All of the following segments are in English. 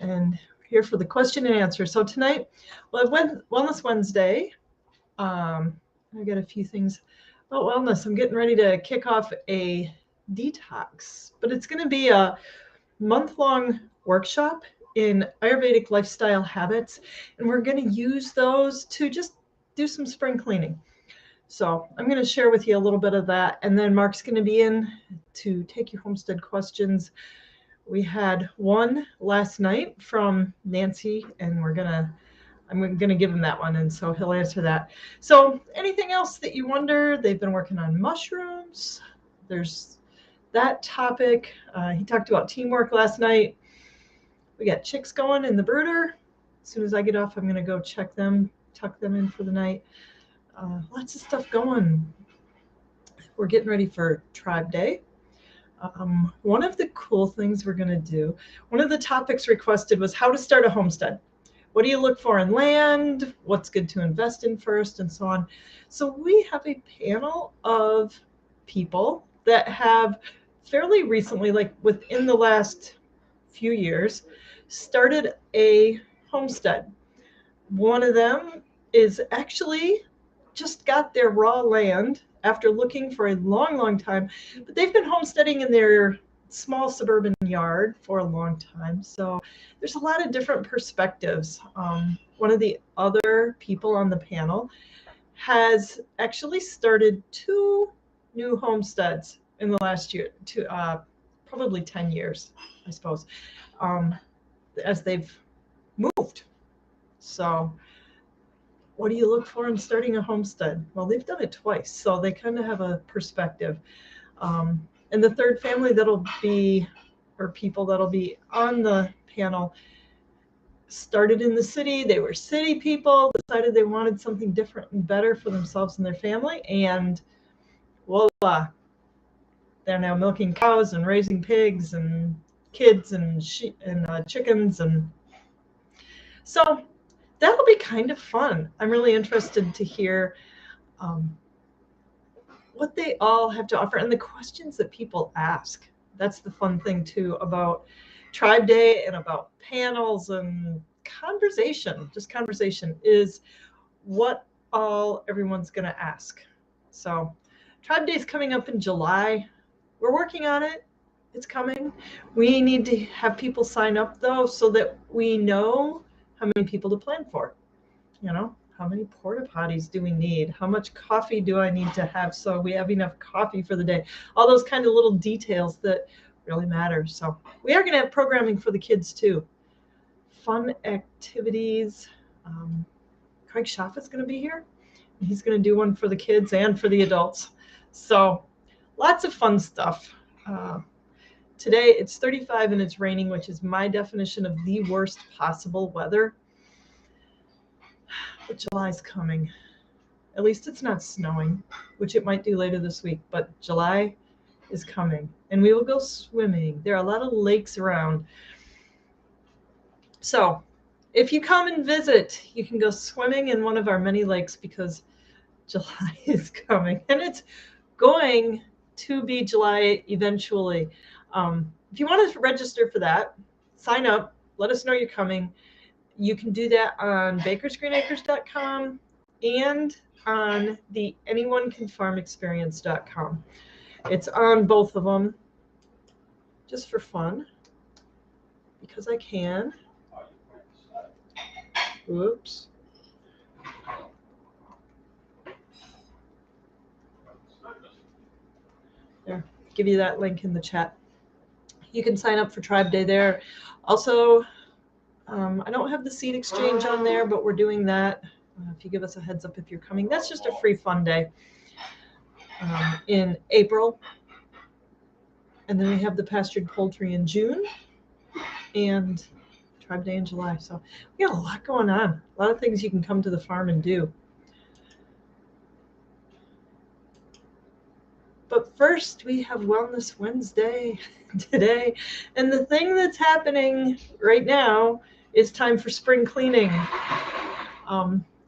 And here for the question and answer. So tonight, well, Wellness Wednesday. I got a few things about wellness. I'm getting ready to kick off a detox, but it's going to be a month-long workshop in Ayurvedic lifestyle habits, and we're going to use those to just do some spring cleaning. So I'm going to share with you a little bit of that, and then Mark's going to be in to take your homestead questions. We had one last night from Nancy, and I'm gonna give him that one, and so he'll answer that. So anything else that you wonder? They've been working on mushrooms. There's that topic. He talked about teamwork last night. We got chicks going in the brooder. As soon as I get off, I'm gonna go check them, tuck them in for the night. Lots of stuff going. We're getting ready for Tribe Day. One of the cool things we're going to do, one of the topics requested was how to start a homestead. What do you look for in land? What's good to invest in first, and so on. So we have a panel of people that have fairly recently, like within the last few years, started a homestead. One of them is actually just got their raw land after looking for a long, long time. But they've been homesteading in their small suburban yard for a long time. So there's a lot of different perspectives. One of the other people on the panel has actually started 2 new homesteads in the last year, probably 10 years, I suppose, as they've moved. So what do you look for in starting a homestead? Well, they've done it twice, so they kind of have a perspective. And the third family that'll be, or people that'll be on the panel, started in the city. They were city people, decided they wanted something different and better for themselves and their family, and voila, they're now milking cows and raising pigs and kids and chickens. And so that'll be kind of fun. I'm really interested to hear what they all have to offer and the questions that people ask. That's the fun thing too about Tribe Day and about panels and conversation. Just conversation is what all everyone's going to ask. So Tribe Day is coming up in July. We're working on it. It's coming. We need to have people sign up though, so that we know how many people to plan for. How many porta potties do we need? How much coffee do I need to have so we have enough coffee for the day? All those kind of little details that really matter. So we are going to have programming for the kids too. Fun activities. Craig Schaff is going to be here. He's going to do one for the kids and for the adults. So lots of fun stuff. Today it's 35 and it's raining, which is my definition of the worst possible weather. But July's coming. At least it's not snowing, which it might do later this week, but July is coming. And we will go swimming. There are a lot of lakes around. So if you come and visit, you can go swimming in one of our many lakes because July is coming. And it's going to be July eventually. If you want to register for that, sign up. Let us know you're coming. You can do that on bakersgreenacres.com and on the anyonecanfarmexperience.com. It's on both of them just for fun because I can. Oops. There, give you that link in the chat. You can sign up for Tribe Day there. Also, I don't have the seed exchange on there, but we're doing that. If you give us a heads up if you're coming, that's just a free fun day in April. And then we have the pastured poultry in June and Tribe Day in July. So we got a lot going on, a lot of things you can come to the farm and do. But first, we have Wellness Wednesday today. And the thing that's happening right now is time for spring cleaning.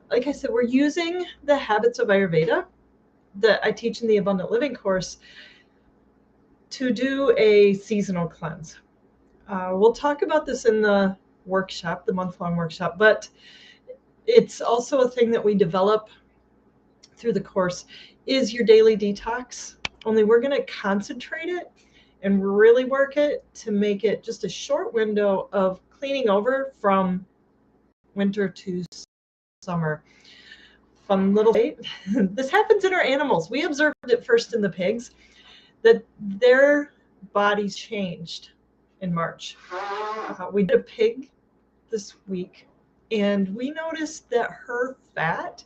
Like I said, we're using the habits of Ayurveda that I teach in the Abundant Living course to do a seasonal cleanse. We'll talk about this in the workshop, the month-long workshop, but it's also a thing that we develop through the course is your daily detox. Only we're going to concentrate it and really work it to make it just a short window of cleaning over from winter to summer. Fun little date. This happens in our animals. We observed it first in the pigs that their bodies changed in March. We did a pig this week and we noticed that her fat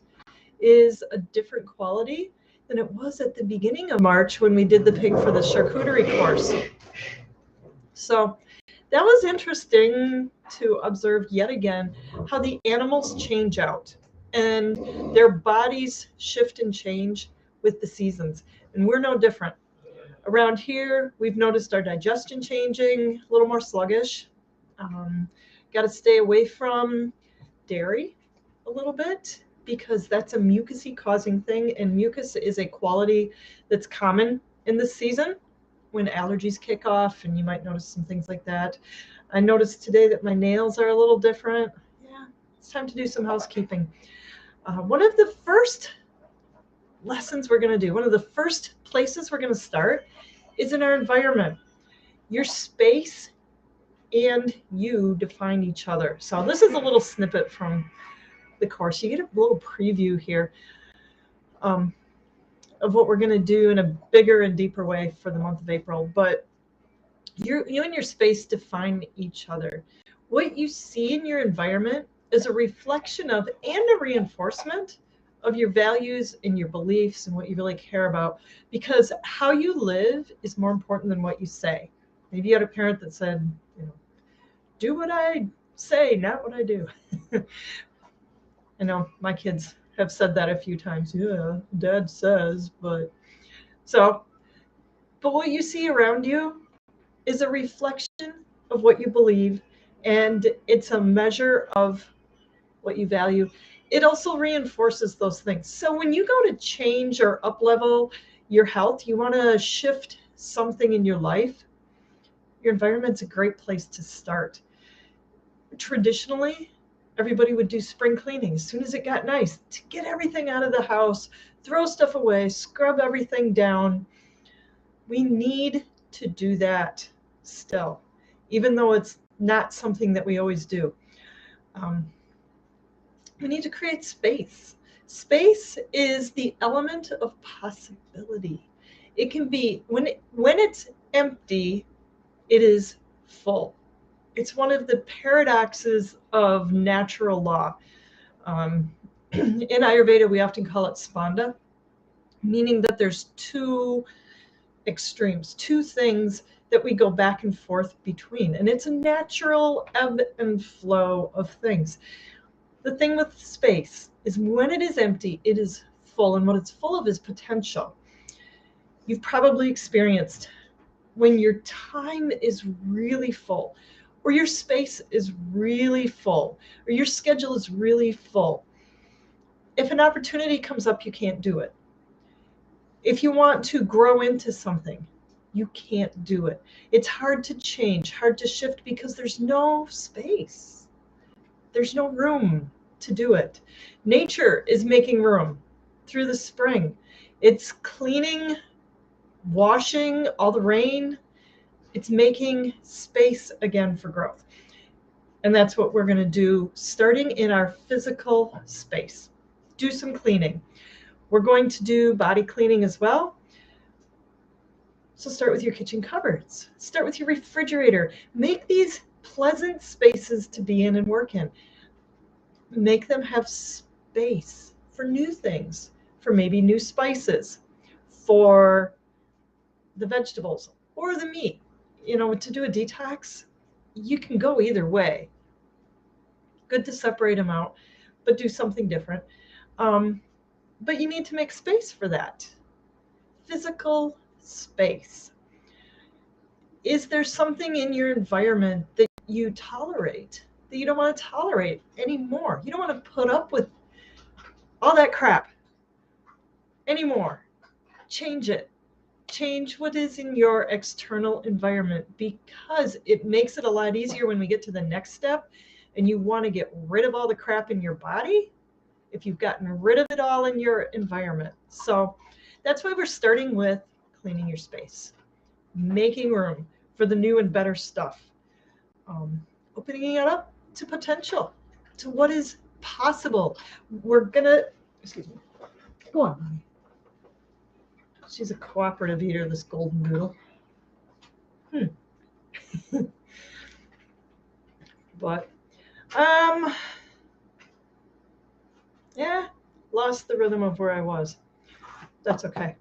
is a different quality than it was at the beginning of March when we did the pig for the charcuterie course. So that was interesting to observe yet again how the animals change out and their bodies shift and change with the seasons. And we're no different. Around here, we've noticed our digestion changing, a little more sluggish. Got to stay away from dairy a little bit because that's a mucusy causing thing, and mucus is a quality that's common in this season when allergies kick off, and you might notice some things like that. I noticed today that my nails are a little different. Yeah, it's time to do some housekeeping. One of the first lessons we're going to do, one of the first places we're going to start is in our environment. Your space and you define each other. So this is a little snippet from the course. You get a little preview here of what we're going to do in a bigger and deeper way for the month of April. But you and your space define each other. What you see in your environment is a reflection of and a reinforcement of your values and your beliefs and what you really care about, because how you live is more important than what you say. Maybe you had a parent that said, do what I say, not what I do. I know my kids have said that a few times. Yeah, dad says, but what you see around you is a reflection of what you believe, and it's a measure of what you value. It also reinforces those things. So when you go to change or up level your health, you want to shift something in your life, your environment's a great place to start. Traditionally, everybody would do spring cleaning as soon as it got nice to get everything out of the house, throw stuff away, scrub everything down. We need to do that still, even though it's not something that we always do. We need to create space. Space is the element of possibility. It can be, when it's empty, it is full. It's one of the paradoxes of natural law. In Ayurveda, we often call it spanda, meaning that there's two extremes, two things that we go back and forth between. And it's a natural ebb and flow of things. The thing with space is when it is empty, it is full. And what it's full of is potential. You've probably experienced when your time is really full, or your space is really full, or your schedule is really full. If an opportunity comes up, you can't do it. If you want to grow into something, you can't do it. It's hard to change, hard to shift because there's no space. There's no room to do it. Nature is making room through the spring. It's cleaning, washing all the rain. It's making space again for growth. And that's what we're going to do starting in our physical space. Do some cleaning. We're going to do body cleaning as well. So start with your kitchen cupboards. Start with your refrigerator. Make these pleasant spaces to be in and work in. Make them have space for new things, for maybe new spices, for the vegetables or the meat. To do a detox, you can go either way. Good to separate them out, but do something different. But you need to make space for that. Physical space. Is there something in your environment that you tolerate that you don't want to tolerate anymore? You don't want to put up with all that crap anymore. Change it. change what is in your external environment, because it makes it a lot easier when we get to the next step and you want to get rid of all the crap in your body if you've gotten rid of it all in your environment. So that's why we're starting with cleaning your space, making room for the new and better stuff, opening it up to potential, to what is possible. We're gonna, excuse me, go on, Mommy. She's a cooperative eater, this golden doodle. But, yeah, lost the rhythm of where I was. That's okay.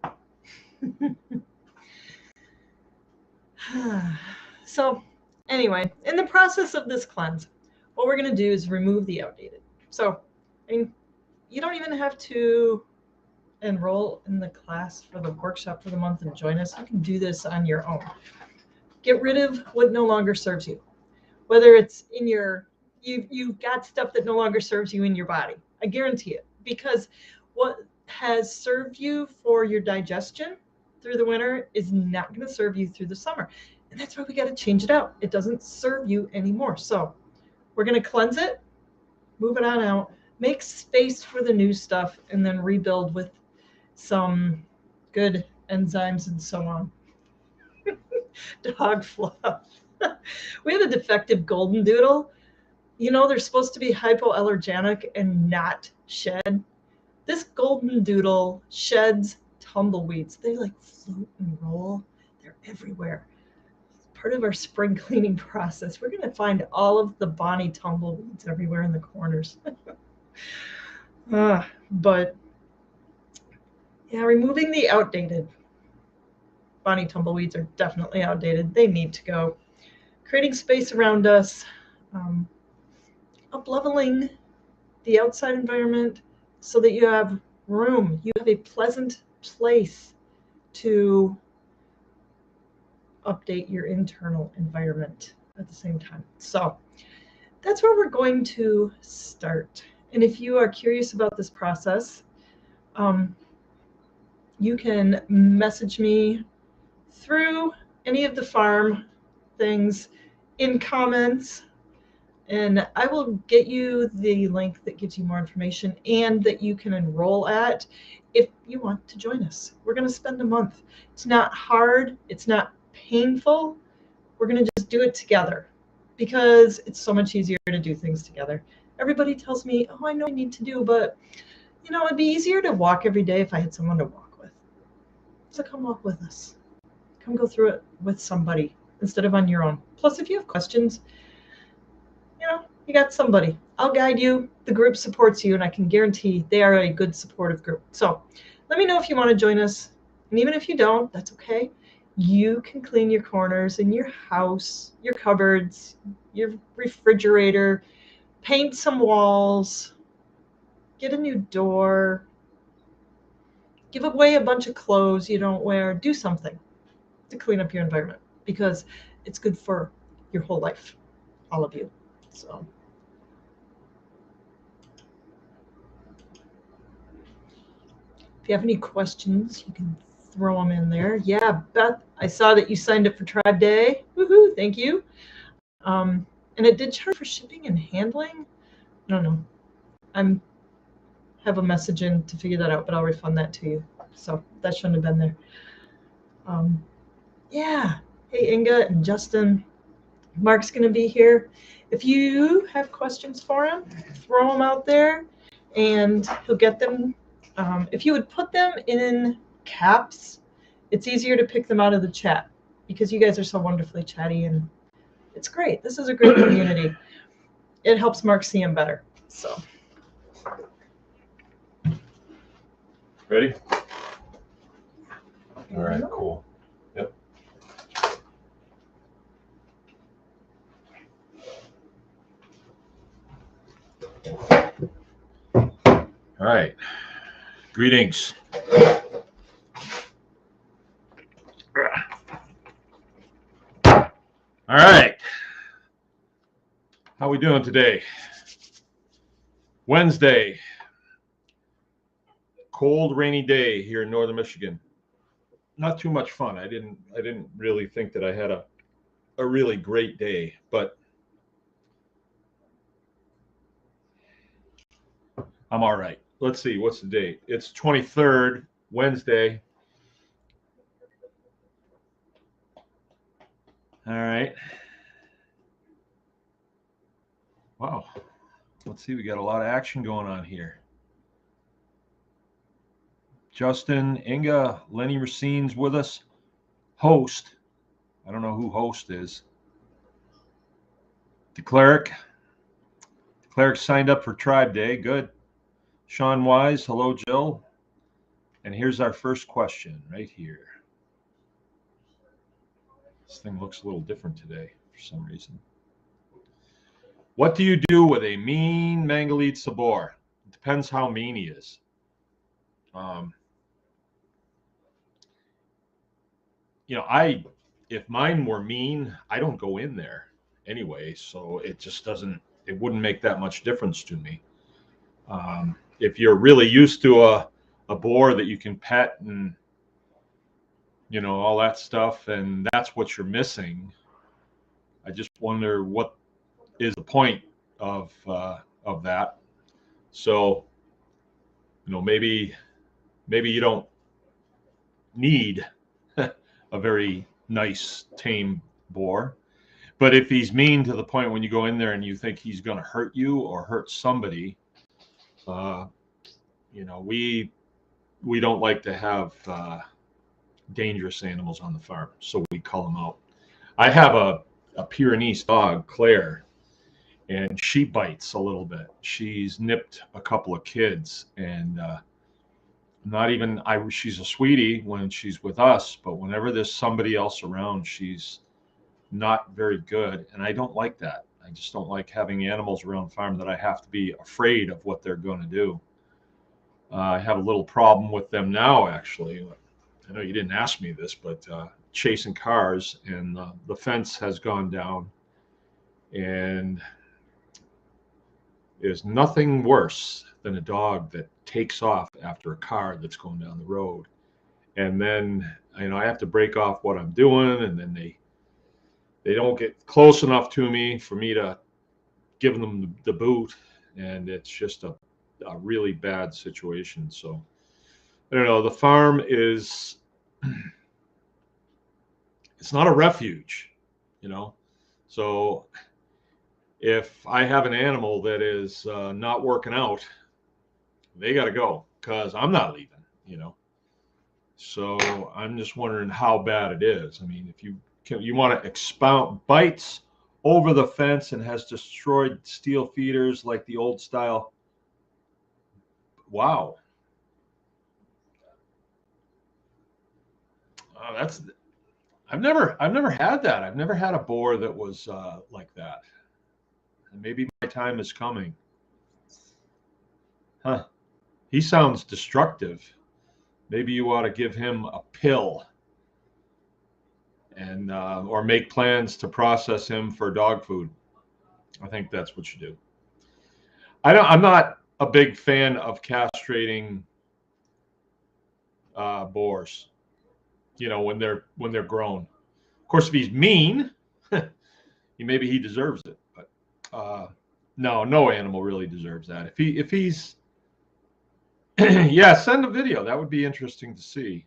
So anyway, in the process of this cleanse, what we're going to do is remove the outdated. So, I mean, you don't even have to enroll in the class for the workshop for the month and join us. You can do this on your own. Get rid of what no longer serves you. Whether it's in your, you've got stuff that no longer serves you in your body. I guarantee it. Because what has served you for your digestion through the winter is not going to serve you through the summer. And that's why we got to change it out. It doesn't serve you anymore. So we're going to cleanse it, move it on out, make space for the new stuff, and then rebuild with some good enzymes and so on. Dog fluff. We have a defective golden doodle. You know, they're supposed to be hypoallergenic and not shed. This golden doodle sheds tumbleweeds. They like float and roll. They're everywhere. It's part of our spring cleaning process. We're going to find all of the Bonnie tumbleweeds everywhere in the corners. But yeah, removing the outdated. Bonnie tumbleweeds are definitely outdated. They need to go. Creating space around us, up-leveling the outside environment so that you have room. You have a pleasant place to update your internal environment at the same time. So that's where we're going to start. And if you are curious about this process, you can message me through any of the farm things in comments, and I will get you the link that gives you more information and that you can enroll at if you want to join us. We're going to spend a month. It's not hard. It's not painful. We're going to just do it together because it's so much easier to do things together. Everybody tells me, oh, I know I need to do, but you know, it'd be easier to walk every day if I had someone to walk with. So come walk with us. Come go through it with somebody instead of on your own. Plus, if you have questions, you know, you got somebody. I'll guide you. The group supports you, and I can guarantee they are a good supportive group. So let me know if you want to join us. And even if you don't, that's okay. You can clean your corners in your house, your cupboards, your refrigerator, paint some walls, get a new door, give away a bunch of clothes you don't wear, do something to clean up your environment because it's good for your whole life, all of you. So if you have any questions, you can throw them in there. Yeah, Beth, I saw that you signed up for Tribe Day. Woohoo, thank you. And it did charge for shipping and handling. I don't know. I'm have a message in to figure that out, but I'll refund that to you. So that shouldn't have been there. Yeah. Hey, Inga and Justin. Mark's going to be here. If you have questions for him, throw them out there and he'll get them. If you would put them in caps, it's easier to pick them out of the chat because you guys are so wonderfully chatty and it's great. This is a great community. It helps Mark see him better. So. Ready? All right, cool. Yep. All right. Greetings. All right. How we doing today? Wednesday. Cold, rainy day here in northern Michigan. not too much fun. I didn't really think that I had a really great day, but I'm all right. Let's see, what's the date? It's 23rd, Wednesday. All right. Wow. Let's see, we got a lot of action going on here. Justin, Inga, Lenny Racine's with us. Host. I don't know who host is. DeCleric. DeCleric signed up for Tribe Day. Good. Sean Wise. Hello, Jill. And here's our first question right here. This thing looks a little different today for some reason. What do you do with a mean Mangalitsa boar? It depends how mean he is. If mine were mean, I don't go in there anyway, so it just doesn't, it wouldn't make that much difference to me. If you're really used to a boar that you can pet and, all that stuff, and that's what you're missing, I just wonder what is the point of that. So, maybe you don't need a very nice tame boar, but if he's mean to the point when you go in there and you think he's going to hurt you or hurt somebody, we don't like to have dangerous animals on the farm, so we call them out. I have a Pyrenees dog, Claire, and she bites a little bit. She's nipped a couple of kids, and she's a sweetie when she's with us, but whenever there's somebody else around, she's not very good, and I don't like that. I just don't like having animals around farm that I have to be afraid of what they're going to do. I have a little problem with them now, actually. I know you didn't ask me this, but chasing cars, and the fence has gone down, and there's nothing worse than a dog that takes off after a car that's going down the road. And then, I have to break off what I'm doing, and then they don't get close enough to me for me to give them the boot, and it's just a really bad situation. So I don't know, the farm is, it's not a refuge, so if I have an animal that is not working out, they got to go, because I'm not leaving, so I'm just wondering how bad it is. I mean, if you want to expound bites over the fence and has destroyed steel feeders like the old style. Wow. I've never had that. I've never had a boar that was like that. And maybe my time is coming. Huh. He sounds destructive. Maybe you ought to give him a pill, and or make plans to process him for dog food. I think that's what you do. I'm not a big fan of castrating boars. When they're grown. Of course, if he's mean, maybe he deserves it. But no animal really deserves that. If he's yeah, send a video. That would be interesting to see.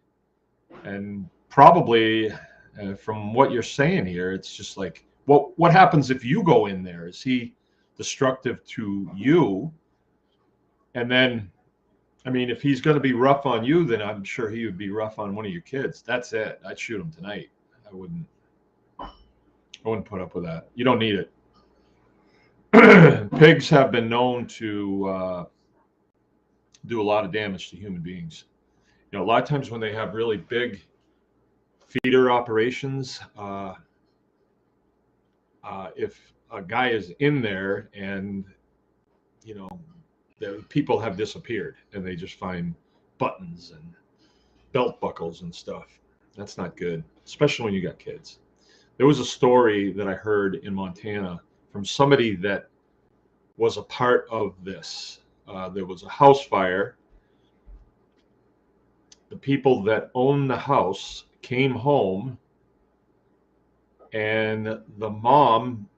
And probably from what you're saying here, it's just like, what happens if you go in there? Is he destructive to you? And then, if he's going to be rough on you, then I'm sure he would be rough on one of your kids. That's it. I'd shoot him tonight. I wouldn't put up with that. You don't need it. Pigs have been known to do a lot of damage to human beings. A lot of times when they have really big feeder operations, if a guy is in there and the people have disappeared and they just find buttons and belt buckles and stuff, that's not good, especially when you got kids. There was a story that I heard in Montana from somebody that was a part of this. There was a house fire the people that own the house came home, and the mom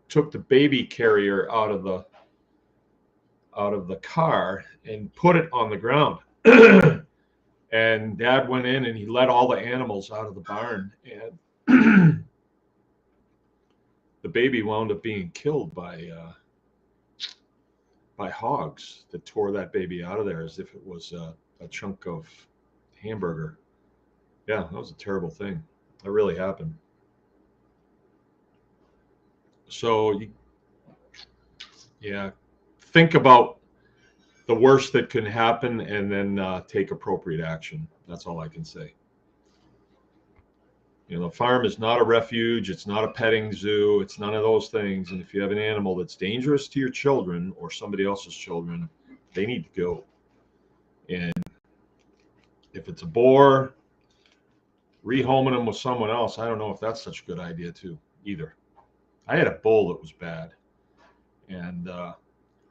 took the baby carrier out of the car and put it on the ground. And Dad went in and he let all the animals out of the barn, and the baby wound up being killed by hogs that tore that baby out of there as if it was a chunk of hamburger. Yeah, that was a terrible thing. That really happened. So, yeah, think about the worst that can happen and then take appropriate action. That's all I can say. The farm is not a refuge. It's not a petting zoo. It's none of those things. And if you have an animal that's dangerous to your children or somebody else's children, they need to go. And if it's a boar, rehoming them with someone else, I don't know if that's such a good idea too, either. I had a bull that was bad, and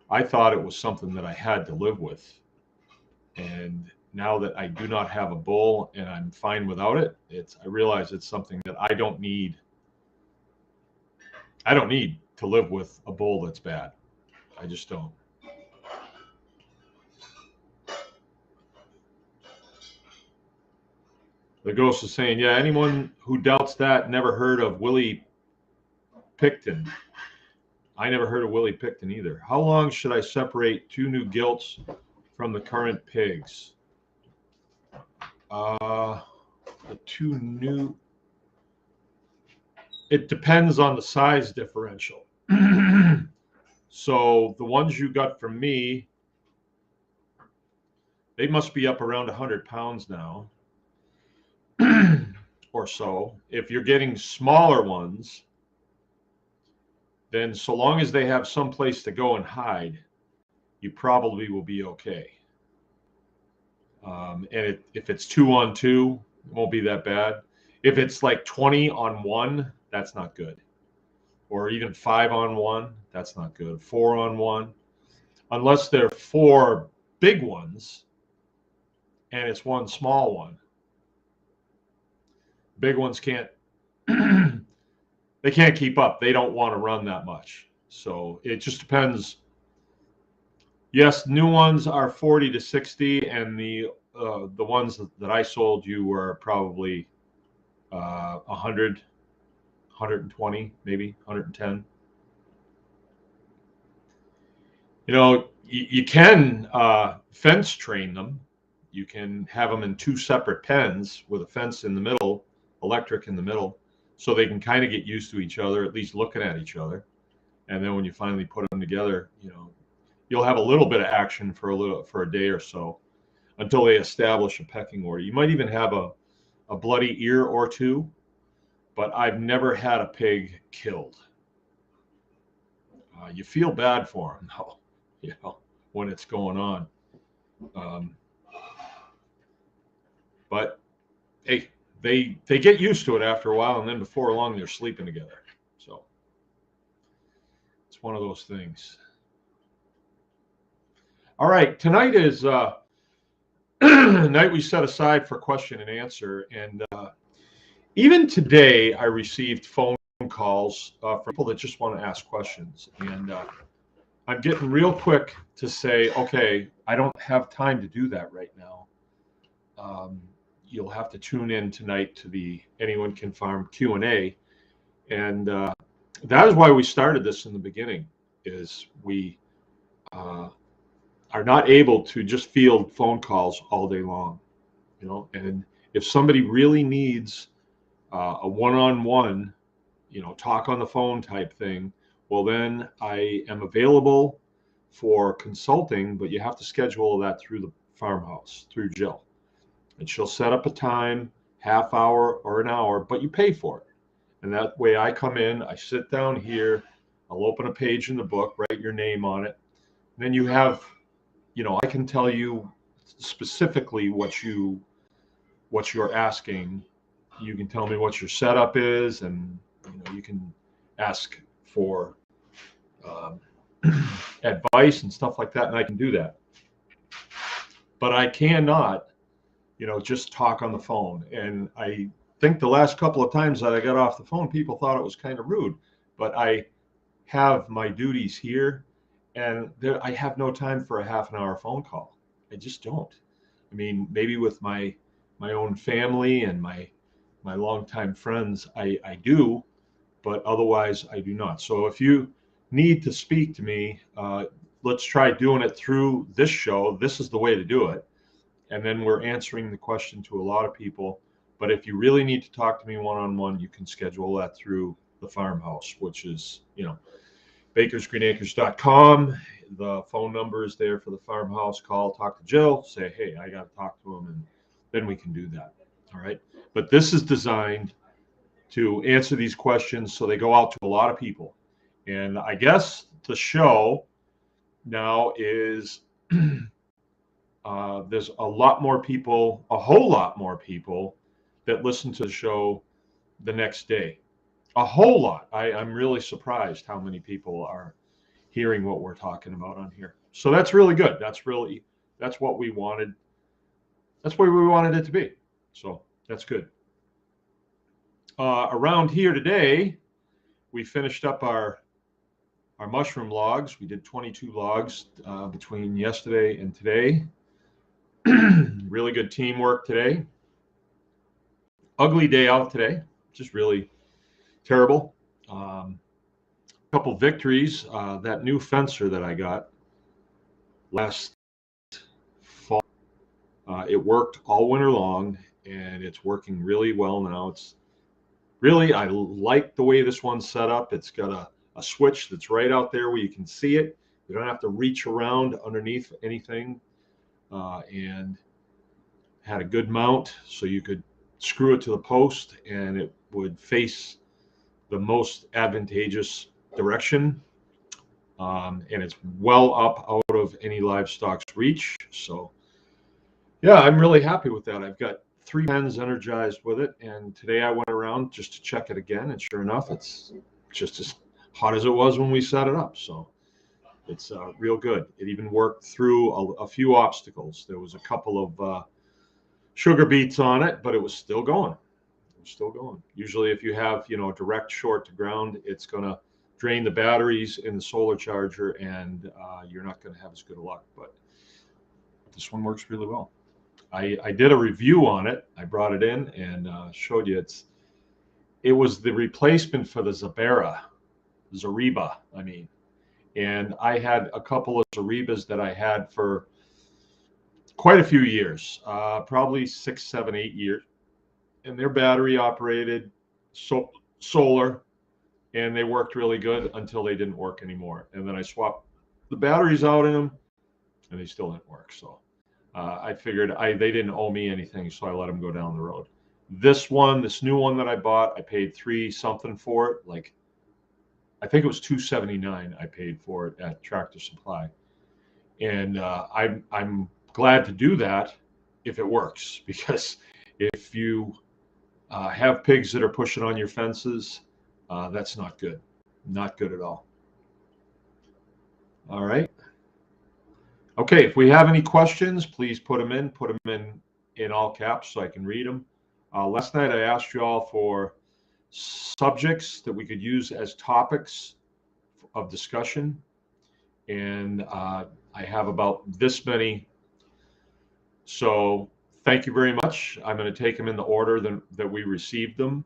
I thought it was something that I had to live with. And now that I do not have a bull and I'm fine without it, I realize it's something that I don't need. I don't need to live with a bull that's bad. I just don't. The ghost is saying, yeah, anyone who doubts that never heard of Willie Picton. I never heard of Willie Picton either. How long should I separate two new gilts from the current pigs? The two new, it depends on the size differential. So the ones you got from me, they must be up around 100 pounds now or so. If you're getting smaller ones, then so long as they have some place to go and hide, you probably will be okay. And if it's 2 on 2, it won't be that bad. If it's like 20 on 1, that's not good. Or even 5 on 1, that's not good. 4 on 1, unless they're 4 big ones and it's 1 small one. Big ones can't, they can't keep up. They don't want to run that much. So it just depends. Yes, new ones are 40 to 60, and the ones that I sold you were probably 100, 120, maybe 110. You can fence train them. You can have them in 2 separate pens with a fence in the middle, electric in the middle, so they can kind of get used to each other, at least looking at each other. And then when you finally put them together, you'll have a little bit of action for a day or so until they establish a pecking order. You might even have a bloody ear or 2, but I've never had a pig killed. You feel bad for them, though, when it's going on. But hey, they get used to it after a while, and then before long they're sleeping together. So it's one of those things. All right, tonight is night we set aside for question and answer, and even today I received phone calls from people that just want to ask questions, and I'm getting real quick to say, okay, I don't have time to do that right now. You'll have to tune in tonight to the Anyone Can Farm Q&A, and that is why we started this in the beginning, is we are not able to just field phone calls all day long, and if somebody really needs a one-on-one, talk on the phone type thing, well, then I am available for consulting, but you have to schedule that through the farmhouse, through Jill. And she'll set up a time, half hour or an hour, but you pay for it. And that way I come in, I sit down here, I'll open a page in the book, write your name on it. And then you have, I can tell you specifically what you're asking. You can tell me what your setup is, and you can ask for advice and stuff like that, and I can do that. But I cannot just talk on the phone. And I think the last couple of times that I got off the phone, people thought it was kind of rude, but I have my duties here, and I have no time for a half an hour phone call. I just don't. I mean, maybe with my own family and my longtime friends, I do, but otherwise I do not. So if you need to speak to me, let's try doing it through this show. This is the way to do it. And then we're answering the question to a lot of people. But if you really need to talk to me one-on-one, you can schedule that through the farmhouse, which is, bakersgreenacres.com. The phone number is there for the farmhouse. Call, talk to Jill, say, hey, I got to talk to him, and then we can do that. All right. But this is designed to answer these questions so they go out to a lot of people. And I guess the show now is there's a lot more people, a whole lot more people that listen to the show the next day. A whole lot. I'm really surprised how many people are hearing what we're talking about on here. So that's really good. That's what we wanted. That's where we wanted it to be. So that's good. Around here today, we finished up our mushroom logs. We did 22 logs between yesterday and today. Really good teamwork today. Ugly day out today, just really terrible. Couple victories. That new fencer that I got last fall, it worked all winter long, and it's working really well now. I like the way this one's set up. It's got a switch that's right out there where you can see it. You don't have to reach around underneath anything, and had a good mount, so you could screw it to the post and it would face the most advantageous direction. And it's well up out of any livestock's reach. So yeah, I'm really happy with that. I've got 3 pens energized with it, and today I went around just to check it again, and sure enough, it's just as hot as it was when we set it up. So it's real good. It even worked through a few obstacles. There was a couple of sugar beets on it, but it was still going. It was still going. Usually if you have, direct short to ground, it's going to drain the batteries in the solar charger, and you're not going to have as good a luck. But this one works really well. I did a review on it. I brought it in and showed you. It was the replacement for the Zariba, I mean. And I had a couple of Zaribas that I had for quite a few years, probably 6, 7, 8 years. And they're battery operated, solar, and they worked really good until they didn't work anymore. And then I swapped the batteries out in them, and they still didn't work. So I figured they didn't owe me anything, so I let them go down the road. This new one that I bought, I paid $3 something for it. Like, I think it was $279 I paid for it at Tractor Supply. And I'm glad to do that if it works, because if you have pigs that are pushing on your fences, that's not good. Not good at all. All right. Okay, if we have any questions, please put them in all caps so I can read them. Last night I asked you all for subjects that we could use as topics of discussion, and I have about this many. So thank you very much. I'm going to take them in the order that we received them.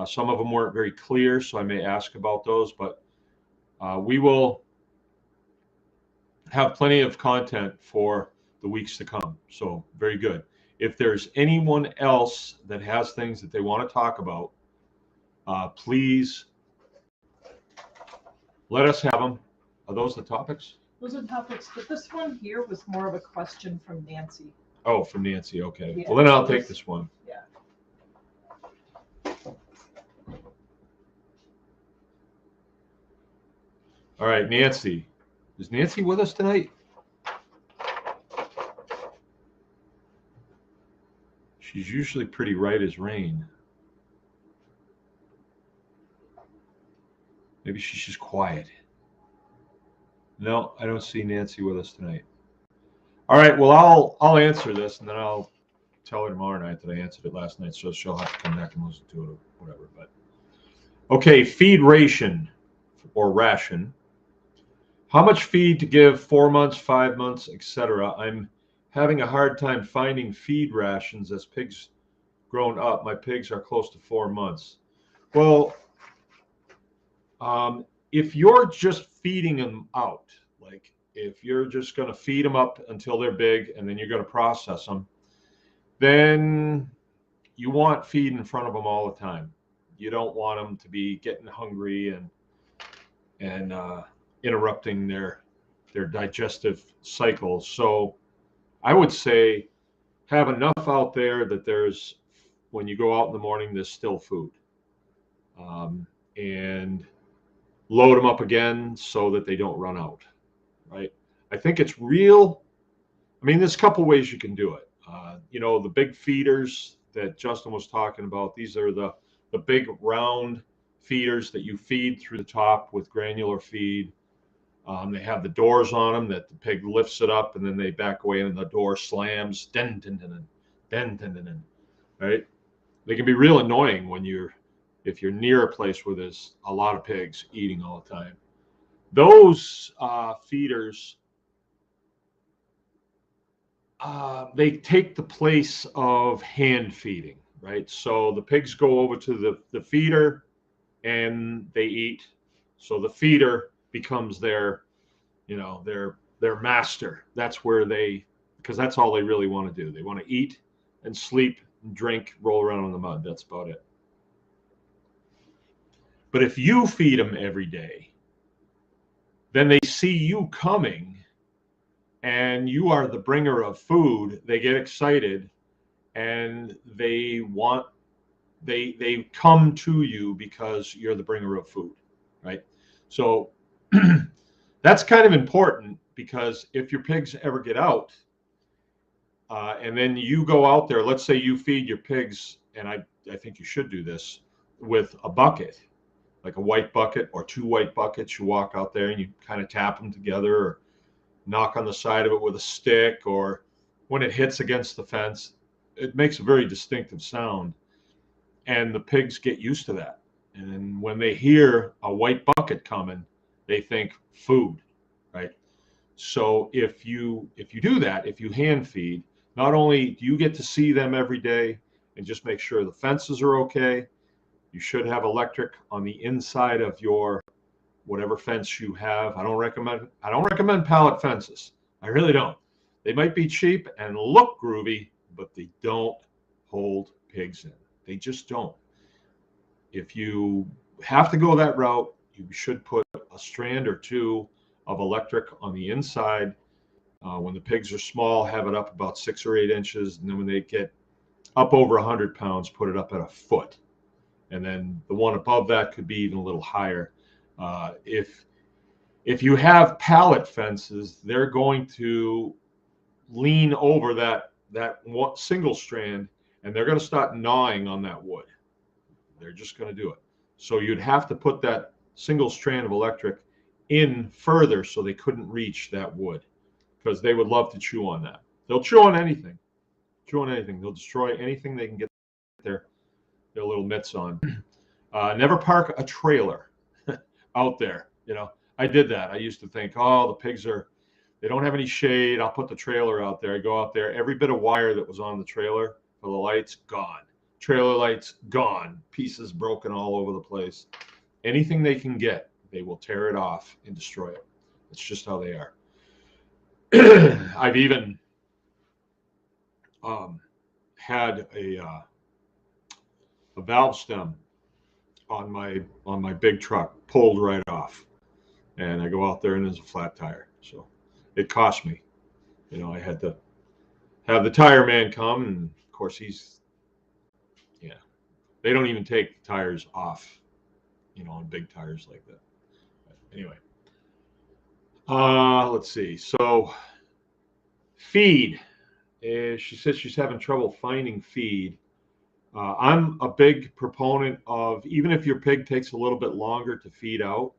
Some of them weren't very clear, so I may ask about those, but we will have plenty of content for the weeks to come. So very good. If there's anyone else that has things that they want to talk about, please let us have them. Are those the topics? Those are topics, but this one here was more of a question from Nancy. Oh, from Nancy. Okay. Yeah, well, then I'll take this one. Yeah. All right, Nancy. Is Nancy with us tonight? She's usually pretty right as rain. Maybe she's just quiet. No, I don't see Nancy with us tonight. All right, well, I'll answer this, and then I'll tell her tomorrow night that I answered it last night, so she'll have to come back and listen to it or whatever. But okay, feed ration or ration. How much feed to give 4 months, 5 months, etc. I'm having a hard time finding feed rations as pigs grown up. My pigs are close to 4 months. Well, if you're just feeding them out, like if you're just going to feed them up until they're big and then you're going to process them, then you want feed in front of them all the time. You don't want them to be getting hungry and interrupting their digestive cycles. So I would say have enough out there that there's, when you go out in the morning, there's still food, and load them up again so that they don't run out, right? I think it's real. I mean, there's a couple ways you can do it. The big feeders that Justin was talking about, these are the big round feeders that you feed through the top with granular feed. They have the doors on them that the pig lifts it up and then they back away and the door slams. Den, den, den, den, den, den, den, right? They can be real annoying if you're near a place where there's a lot of pigs eating all the time. Those feeders, they take the place of hand feeding, right? So the pigs go over to the feeder and they eat. So the feeder becomes their master. That's where because that's all they really want to do. They want to eat and sleep and drink, roll around in the mud. That's about it. But if you feed them every day, then they see you coming and you are the bringer of food. They get excited and they come to you because you're the bringer of food, right? So that's kind of important, because if your pigs ever get out and then you go out there, let's say you feed your pigs, and I think you should do this with a bucket, like a white bucket or 2 white buckets. You walk out there and you kind of tap them together or knock on the side of it with a stick, or when it hits against the fence, it makes a very distinctive sound. And the pigs get used to that. And when they hear a white bucket coming, they think food, right? So if you do that, if you hand feed, not only do you get to see them every day and just make sure the fences are okay, you should have electric on the inside of your whatever fence you have. I don't recommend pallet fences. I really don't. They might be cheap and look groovy, but they don't hold pigs in. They just don't. If you have to go that route, you should put a strand or 2 of electric on the inside. When the pigs are small, have it up about 6 or 8 inches. And then when they get up over 100 pounds, put it up at a foot. And then the one above that could be even a little higher. If you have pallet fences, they're going to lean over that one single strand, and they're going to start gnawing on that wood. They're just going to do it. So you'd have to put that single strand of electric in further so they couldn't reach that wood, because they would love to chew on that. They'll chew on anything. They'll destroy anything they can get their little mitts on. Never park a trailer out there. I did that. I used to think, oh, the pigs they don't have any shade. I'll put the trailer out there. I go out there. Every bit of wire that was on the trailer for the lights, gone. Trailer lights, gone. Pieces broken all over the place. Anything they can get, they will tear it off and destroy it. It's just how they are. I've even had a valve stem on my big truck pulled right off, and I go out there and there's a flat tire. So it cost me. I had to have the tire man come, and of course they don't even take the tires off, on big tires like that. But anyway, let's see. So feed. She says she's having trouble finding feed. I'm a big proponent of, even if your pig takes a little bit longer to feed out,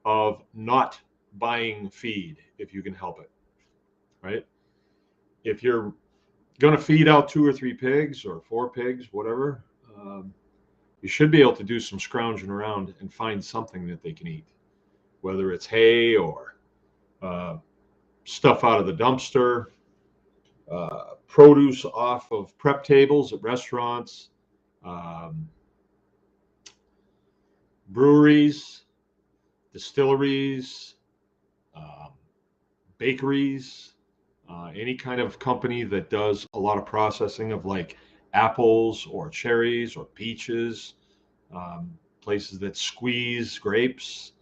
of not buying feed if you can help it, right? If you're going to feed out 2 or 3 pigs or 4 pigs, whatever, you should be able to do some scrounging around and find something that they can eat, whether it's hay or stuff out of the dumpster, produce off of prep tables at restaurants, breweries, distilleries, bakeries, any kind of company that does a lot of processing of like apples or cherries or peaches, places that squeeze grapes.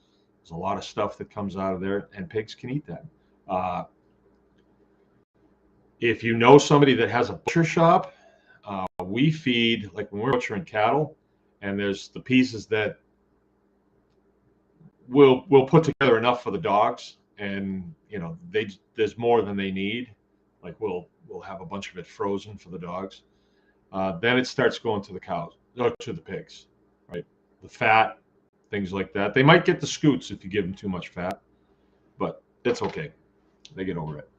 There's a lot of stuff that comes out of there, and pigs can eat that. If you know somebody that has a butcher shop, we feed, like when we're butchering cattle, and there's the pieces that we'll put together enough for the dogs, and there's more than they need. Like we'll have a bunch of it frozen for the dogs. Then it starts going to the cows, to the pigs, right? The fat, things like that. They might get the scoots if you give them too much fat, but it's okay. They get over it.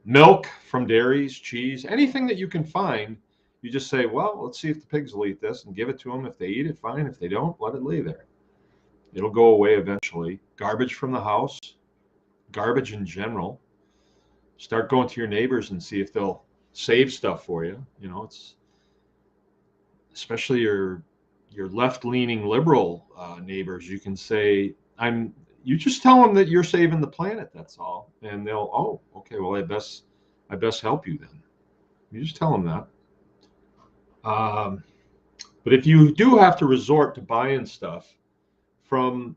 Milk from dairies, cheese, anything that you can find, you just say, well, let's see if the pigs will eat this, and give it to them. If they eat it, fine. If they don't, let it lay there. It'll go away eventually. Garbage from the house, garbage in general. Start going to your neighbors and see if they'll save stuff for you. It's especially your left-leaning liberal neighbors. You can say, you just tell them that you're saving the planet, that's all. And they'll, oh, okay, well, I best help you then. You just tell them that. But if you do have to resort to buying stuff from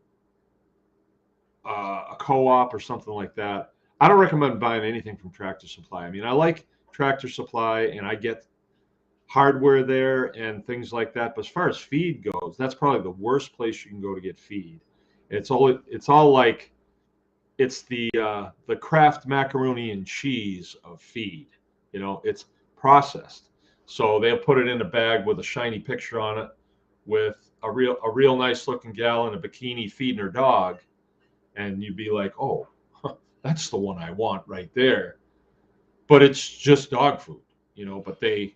a co-op or something like that, I don't recommend buying anything from Tractor Supply. I mean, I like Tractor Supply, and I get hardware there and things like that. But as far as feed goes, that's probably the worst place you can go to get feed. It's all like it's the Kraft macaroni and cheese of feed. It's processed. So they'll put it in a bag with a shiny picture on it, with a real nice looking gal in a bikini feeding her dog, and you'd be like, oh, that's the one I want right there. But it's just dog food, but they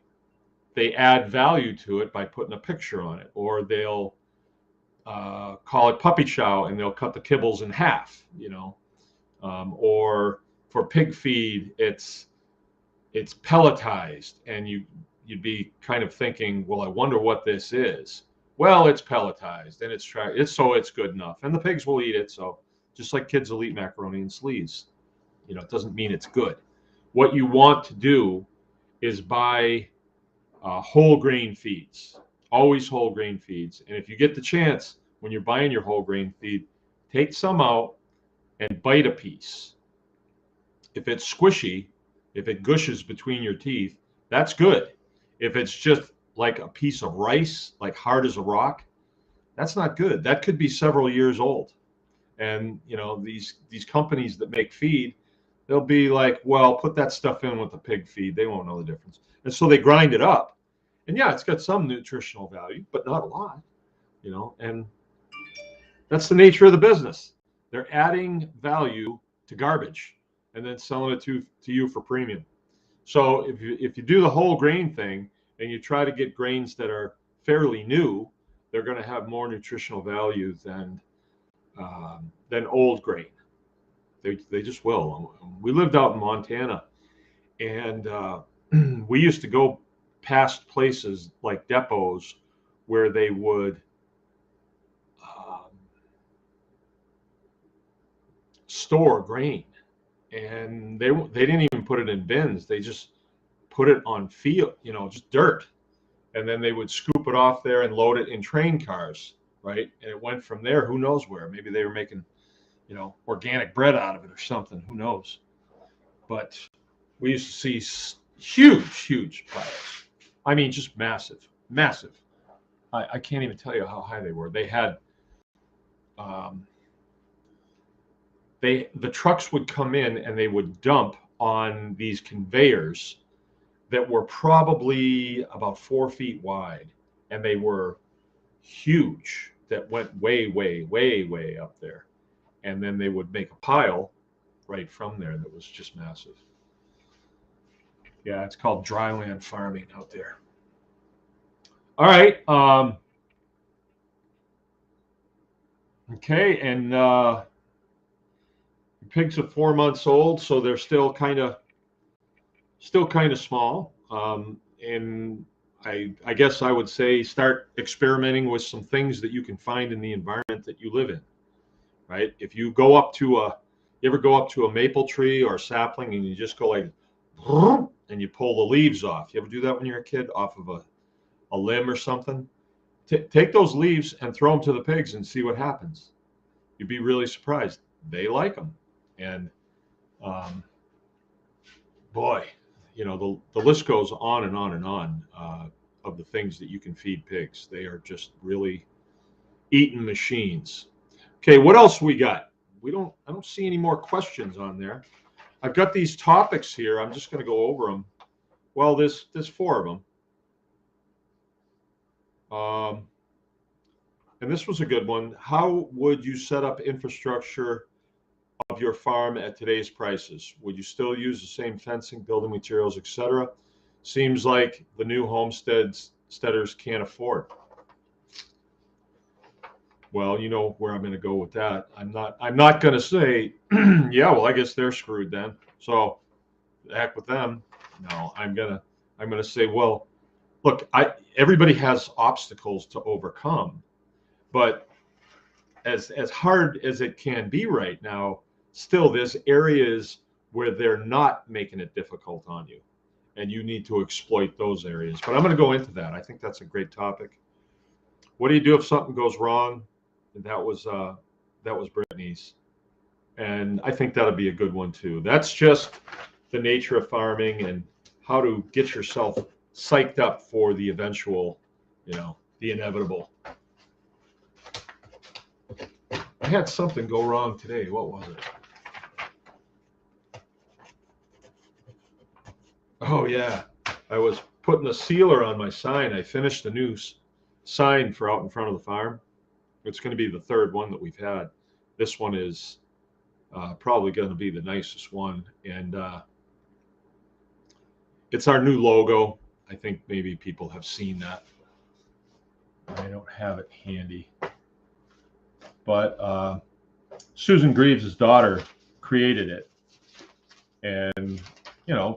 add value to it by putting a picture on it, or they'll call it puppy chow, and they'll cut the kibbles in half, or for pig feed, it's pelletized, and you'd be kind of thinking, well, I wonder what this is. Well, it's pelletized, and it's good enough, and the pigs will eat it. So just like kids will eat macaroni and sleeves, it doesn't mean it's good. What you want to do is buy whole grain feeds, always whole grain feeds. And if you get the chance, when you're buying your whole grain feed, take some out and bite a piece. If it's squishy, if it gushes between your teeth, that's good. If it's just like a piece of rice, like hard as a rock, that's not good. That could be several years old. And these companies that make feed, they'll be like, well, put that stuff in with the pig feed. They won't know the difference. And so they grind it up. And yeah, it's got some nutritional value, but not a lot, and that's the nature of the business. They're adding value to garbage and then selling it to you for premium. So if you do the whole grain thing and you try to get grains that are fairly new, they're going to have more nutritional value than old grain. They just will. We lived out in Montana, and we used to go past places like depots where they would store grain, and they didn't even put it in bins. They just put it on field, just dirt, and then they would scoop it off there and load it in train cars, right? And it went from there. Who knows where? Maybe they were making organic bread out of it or something. Who knows? But we used to see huge piles. I mean, just massive. I can't even tell you how high they were. They had the trucks would come in and they would dump on these conveyors that were probably about 4 feet wide, and they were huge, that went way up there. And then they would make a pile right from there that was just massive. Yeah, it's called dryland farming out there. All right. Okay, and pigs are 4 months old, so they're still kind of small. And I guess I would say start experimenting with some things that you can find in the environment that you live in. Right? If you go up to you ever go up to a maple tree or a sapling and you just go like, and you pull the leaves off? You ever do that when you're a kid off of a limb or something? Take those leaves and throw them to the pigs and see what happens. You'd be really surprised. They like them. And boy, the list goes on and on and on of the things that you can feed pigs. They are just really eating machines. Okay, what else we got? I don't see any more questions on there. I've got these topics here. I'm just going to go over them. Well, there's 4 of them. And this was a good one. How would you set up infrastructure of your farm at today's prices? Would you still use the same fencing, building materials, etc.? Seems like the new homesteaders can't afford. Well, you know where I'm going to go with that. I'm not going to say, yeah, well, I guess they're screwed then. So, the heck with them. No, I'm gonna say, well, look, everybody has obstacles to overcome, but as hard as it can be right now, still there's areas where they're not making it difficult on you, and you need to exploit those areas. But I'm going to go into that. I think that's a great topic. What do you do if something goes wrong? And that was Brittany's, and I think that'll be a good one too. That's just the nature of farming and how to get yourself psyched up for the eventual, the inevitable. I had something go wrong today. What was it? Oh yeah, I was putting a sealer on my sign. I finished a new sign for out in front of the farm. It's going to be the 3rd one that we've had. This one is probably going to be the nicest one, and it's our new logo. I think maybe people have seen that. I don't have it handy, but Susan Greaves' daughter created it, and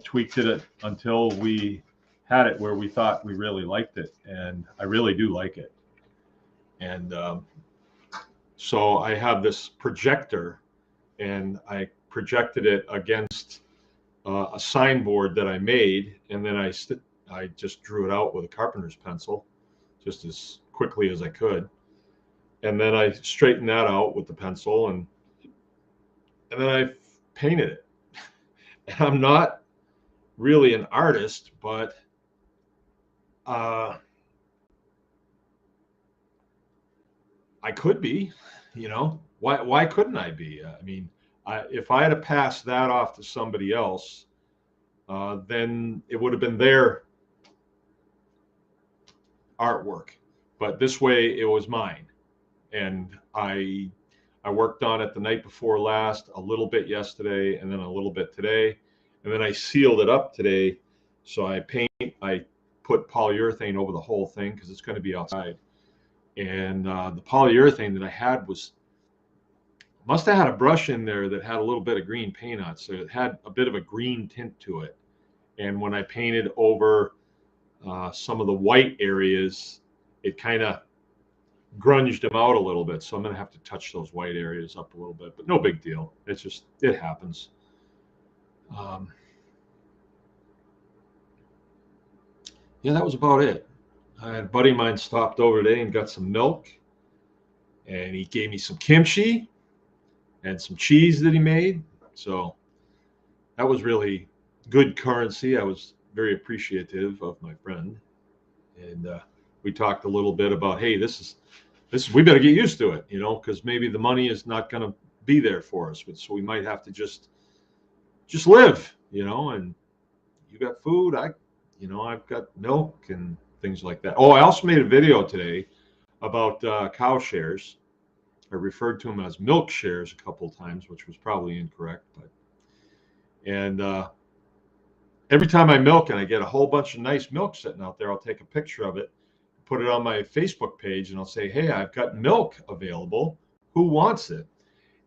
tweaked it until we had it where we thought we really liked it, and I really do like it. And so I have this projector, and I projected it against a signboard that I made, and then I just drew it out with a carpenter's pencil, just as quickly as I could, and then I straightened that out with the pencil, and then I painted it. And I'm not really an artist, but I could be. Why couldn't I be? I mean, if I had to pass that off to somebody else, then it would have been their artwork. But this way, it was mine, and I worked on it the night before last, a little bit yesterday, and then a little bit today, and then I sealed it up today. So I put polyurethane over the whole thing because it's going to be outside, and the polyurethane that I had must have had a brush in there that had a little bit of green paint on it, so it had a bit of a green tint to it. And when I painted over some of the white areas, it kind of grunged them out a little bit. So I'm going to have to touch those white areas up a little bit, but no big deal. It's just, it happens. Yeah, that was about it. I had a buddy of mine stopped over today and got some milk, and he gave me some kimchi and some cheese that he made. So that was really good currency. I was very appreciative of my friend, and we talked a little bit about, hey, this is we better get used to it, because maybe the money is not going to be there for us, so we might have to just live, and you got food, I've got milk and things like that. Oh, I also made a video today about cow shares. I referred to them as milk shares a couple of times, which was probably incorrect, and every time I milk and I get a whole bunch of nice milk sitting out there, I'll take a picture of it, put it on my Facebook page, and I'll say, hey, I've got milk available. Who wants it?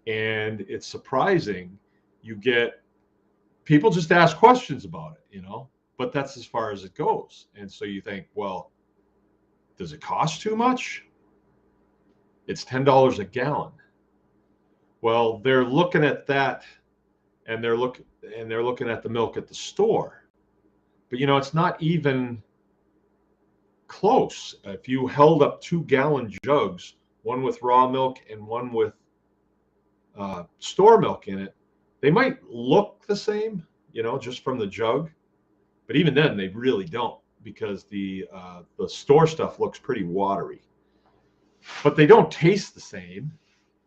And it's surprising. You get people just ask questions about it, but that's as far as it goes. And so you think, well, does it cost too much? It's $10 a gallon. Well, they're looking at that, and they're looking at the milk at the store. But it's not even close. If you held up 2-gallon jugs, one with raw milk and one with store milk in it, they might look the same, just from the jug. But even then, they really don't, because the store stuff looks pretty watery. But they don't taste the same,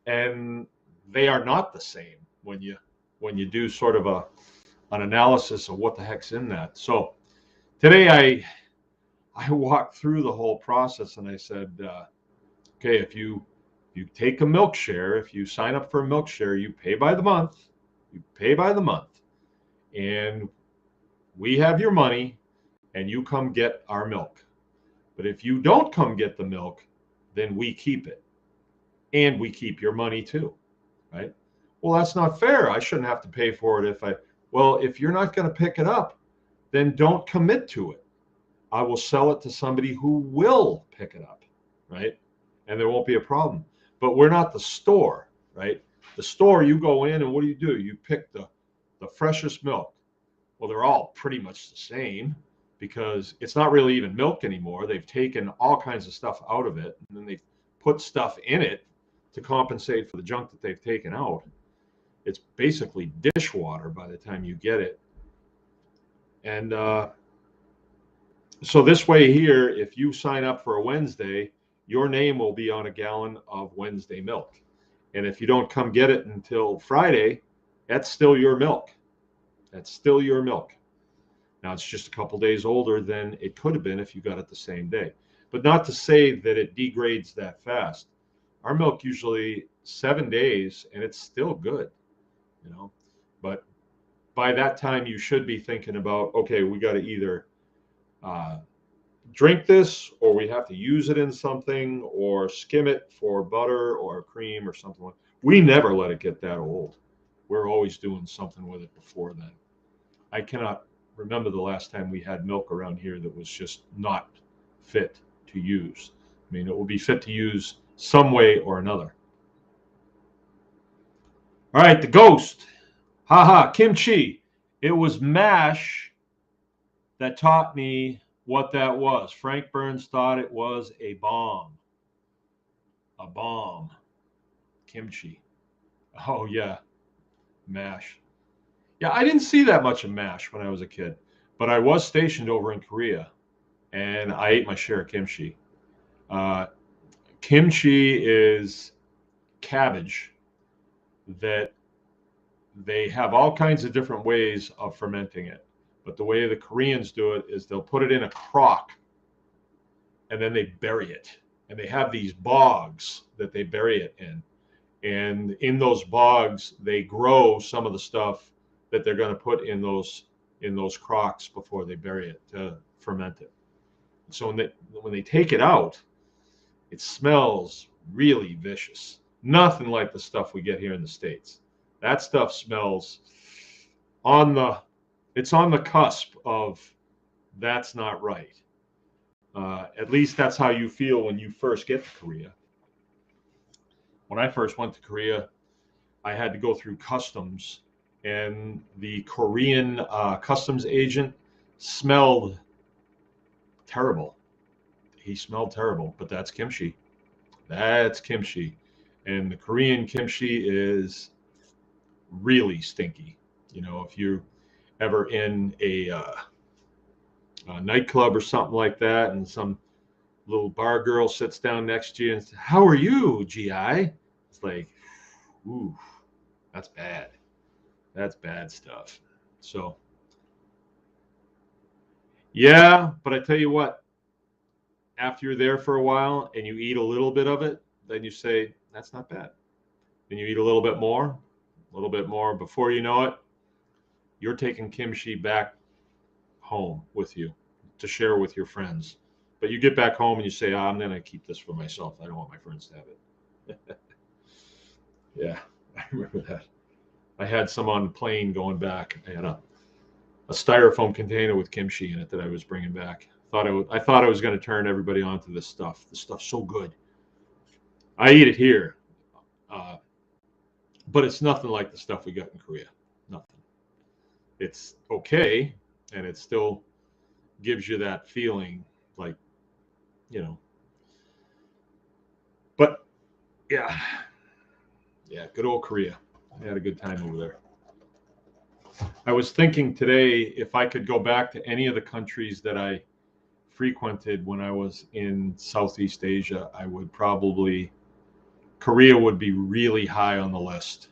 and they are not the same when you do sort of an analysis of what the heck's in that. So today I walked through the whole process, and I said, okay, if you take a milk share, if you sign up for a milk share, you pay by the month. You pay by the month, and we have your money, and you come get our milk. But if you don't come get the milk, then we keep it, and we keep your money too, right? Well, that's not fair. I shouldn't have to pay for it if you're not going to pick it up, then don't commit to it. I will sell it to somebody who will pick it up, right? And there won't be a problem. But we're not the store, right? The store, you go in and what do? You pick the freshest milk. Well, they're all pretty much the same, because it's not really even milk anymore. They've taken all kinds of stuff out of it, and then they've put stuff in it to compensate for the junk that they've taken out. It's basically dishwater by the time you get it. And so this way here, if you sign up for a Wednesday, your name will be on a gallon of Wednesday milk. And if you don't come get it until Friday, that's still your milk. That's still your milk. Now, it's just a couple days older than it could have been if you got it the same day. But not to say that it degrades that fast. Our milk usually 7 days, and it's still good, But by that time, you should be thinking about, okay, we got to either drink this, or we have to use it in something, or skim it for butter or cream or something like that. We never let it get that old. We're always doing something with it before then. I cannot remember the last time we had milk around here that was just not fit to use. I mean, it will be fit to use some way or another. All right, the ghost. Haha, kimchi. It was MASH that taught me what that was. Frank Burns thought it was a bomb. A bomb. Kimchi. Oh, yeah. MASH. Yeah, I didn't see that much of MASH when I was a kid, but I was stationed over in Korea, and I ate my share of kimchi. Kimchi is cabbage that they have all kinds of different ways of fermenting it. But the way the Koreans do it is they'll put it in a crock, and then they bury it. And they have these bogs that they bury it in. And in those bogs, they grow some of the stuff that they're going to put in those crocks before they bury it to ferment it. So when they take it out, it smells really vicious. Nothing like the stuff we get here in the States. That stuff smells it's on the cusp of that's not right. At least that's how you feel when you first get to Korea. When I first went to Korea, I had to go through customs, and the Korean customs agent smelled terrible. He smelled terrible, but that's kimchi. That's kimchi. And the Korean kimchi is really stinky. If you're ever in a nightclub or something like that, and some little bar girl sits down next to you and says, "How are you, GI?" It's like, ooh, that's bad. That's bad stuff. So, yeah, but I tell you what, after you're there for a while and you eat a little bit of it, then you say, that's not bad. Then you eat a little bit more. Before you know it, you're taking kimchi back home with you to share with your friends. But you get back home and you say, I'm going to keep this for myself. I don't want my friends to have it. Yeah, I remember that. I had some on the plane going back. I had a styrofoam container with kimchi in it that I was bringing back. I thought I was going to turn everybody onto this stuff. This stuff's so good. I eat it here, but it's nothing like the stuff we got in Korea. Nothing. It's okay, and it still gives you that feeling like, But yeah, good old Korea. I had a good time over there. I was thinking today, if I could go back to any of the countries that I frequented when I was in Southeast Asia, I would Korea would be really high on the list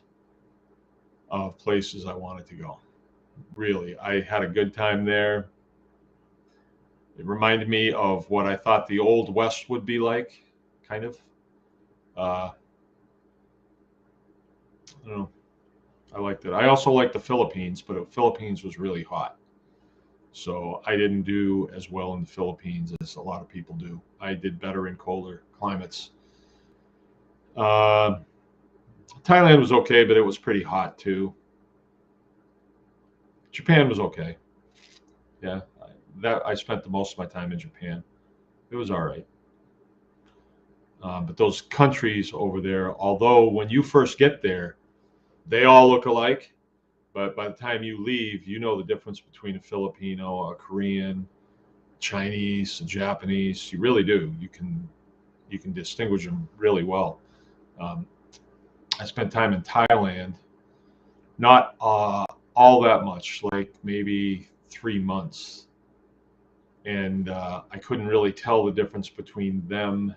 of places I wanted to go. Really, I had a good time there. It reminded me of what I thought the Old West would be like, kind of. I don't know. I liked it. I also liked the Philippines, but the Philippines was really hot. So I didn't do as well in the Philippines as a lot of people do. I did better in colder climates. Thailand was okay, but it was pretty hot too. Japan was okay. Yeah, I spent the most of my time in Japan. It was all right. But those countries over there, although when you first get there, they all look alike. But by the time you leave, you know the difference between a Filipino, a Korean, Chinese, a Japanese. You really do. You can distinguish them really well. I spent time in Thailand, not all that much, like maybe 3 months, and I couldn't really tell the difference between them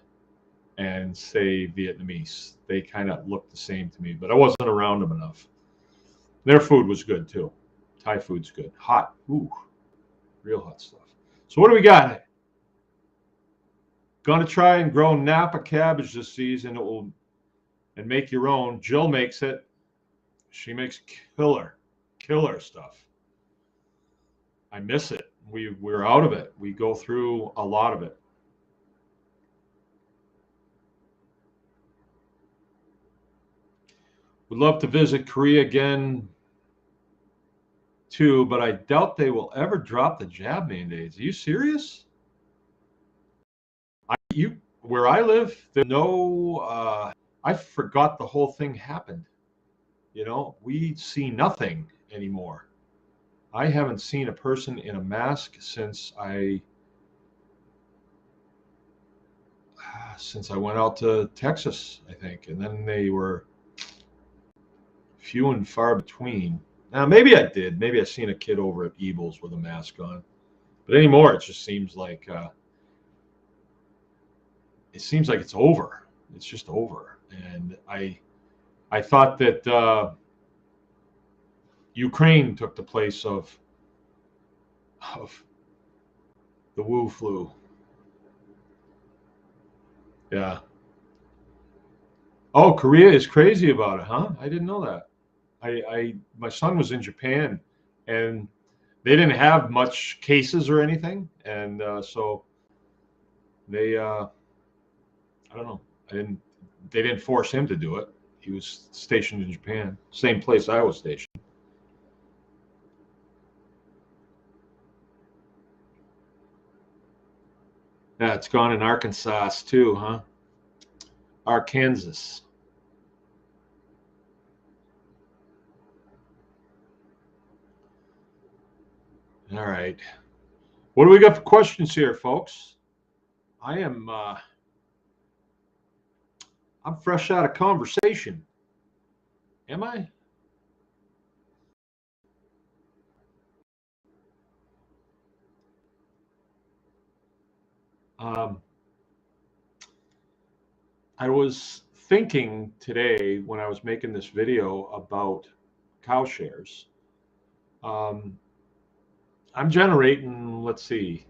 and, say, Vietnamese. They kind of looked the same to me, but I wasn't around them enough. Their food was good too. Thai food's good. Hot. Ooh, real hot stuff. So what do we got? Gonna try and grow Napa cabbage this season. And make your own. Jill makes it. She makes killer stuff. I miss it. We're out of it. We go through a lot of it. Would love to visit Korea again too, but I doubt they will ever drop the jab mandates. Are you serious? Where I live, there's no. I forgot the whole thing happened. We see nothing anymore. I haven't seen a person in a mask since I went out to Texas, I think, and then they were few and far between. Now, maybe I did. Maybe I seen a kid over at Eagles with a mask on, but anymore, it just seems like it's over. It's just over, and I thought that Ukraine took the place of the Wu flu. Yeah. Oh, Korea is crazy about it, huh? I didn't know that. My son was in Japan, and they didn't have much cases or anything, and so they I don't know. They didn't force him to do it. He was stationed in Japan, same place I was stationed. Yeah, it's gone in Arkansas too, huh? Arkansas. All right. What do we got for questions here, folks? I'm fresh out of conversation. Am I? I was thinking today when I was making this video about cow shares. I'm generating, let's see,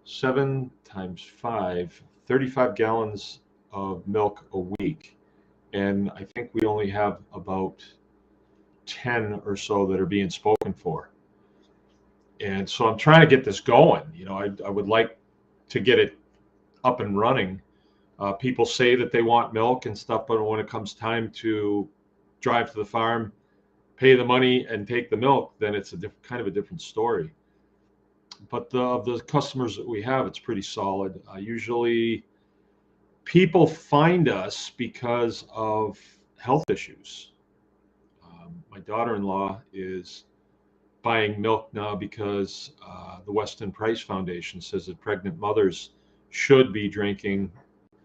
7 times 5, 35 gallons of milk a week. And I think we only have about 10 or so that are being spoken for. And so I'm trying to get this going. I would like to get it up and running. People say that they want milk and stuff, but when it comes time to drive to the farm, pay the money, and take the milk, then it's kind of a different story. But of the customers that we have, it's pretty solid. Usually, people find us because of health issues. My daughter-in-law is buying milk now because the Weston Price Foundation says that pregnant mothers should be drinking,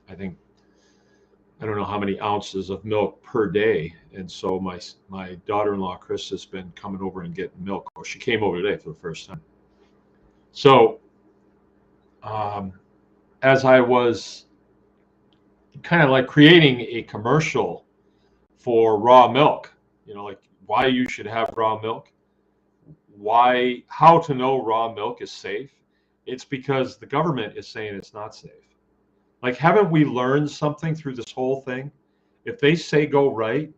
I don't know how many ounces of milk per day. And so my daughter-in-law, Chris, has been coming over and getting milk. Well, she came over today for the first time. So as I was kind of like creating a commercial for raw milk, like why you should have raw milk, how to know raw milk is safe. It's because the government is saying it's not safe. Like, haven't we learned something through this whole thing? If they say go right,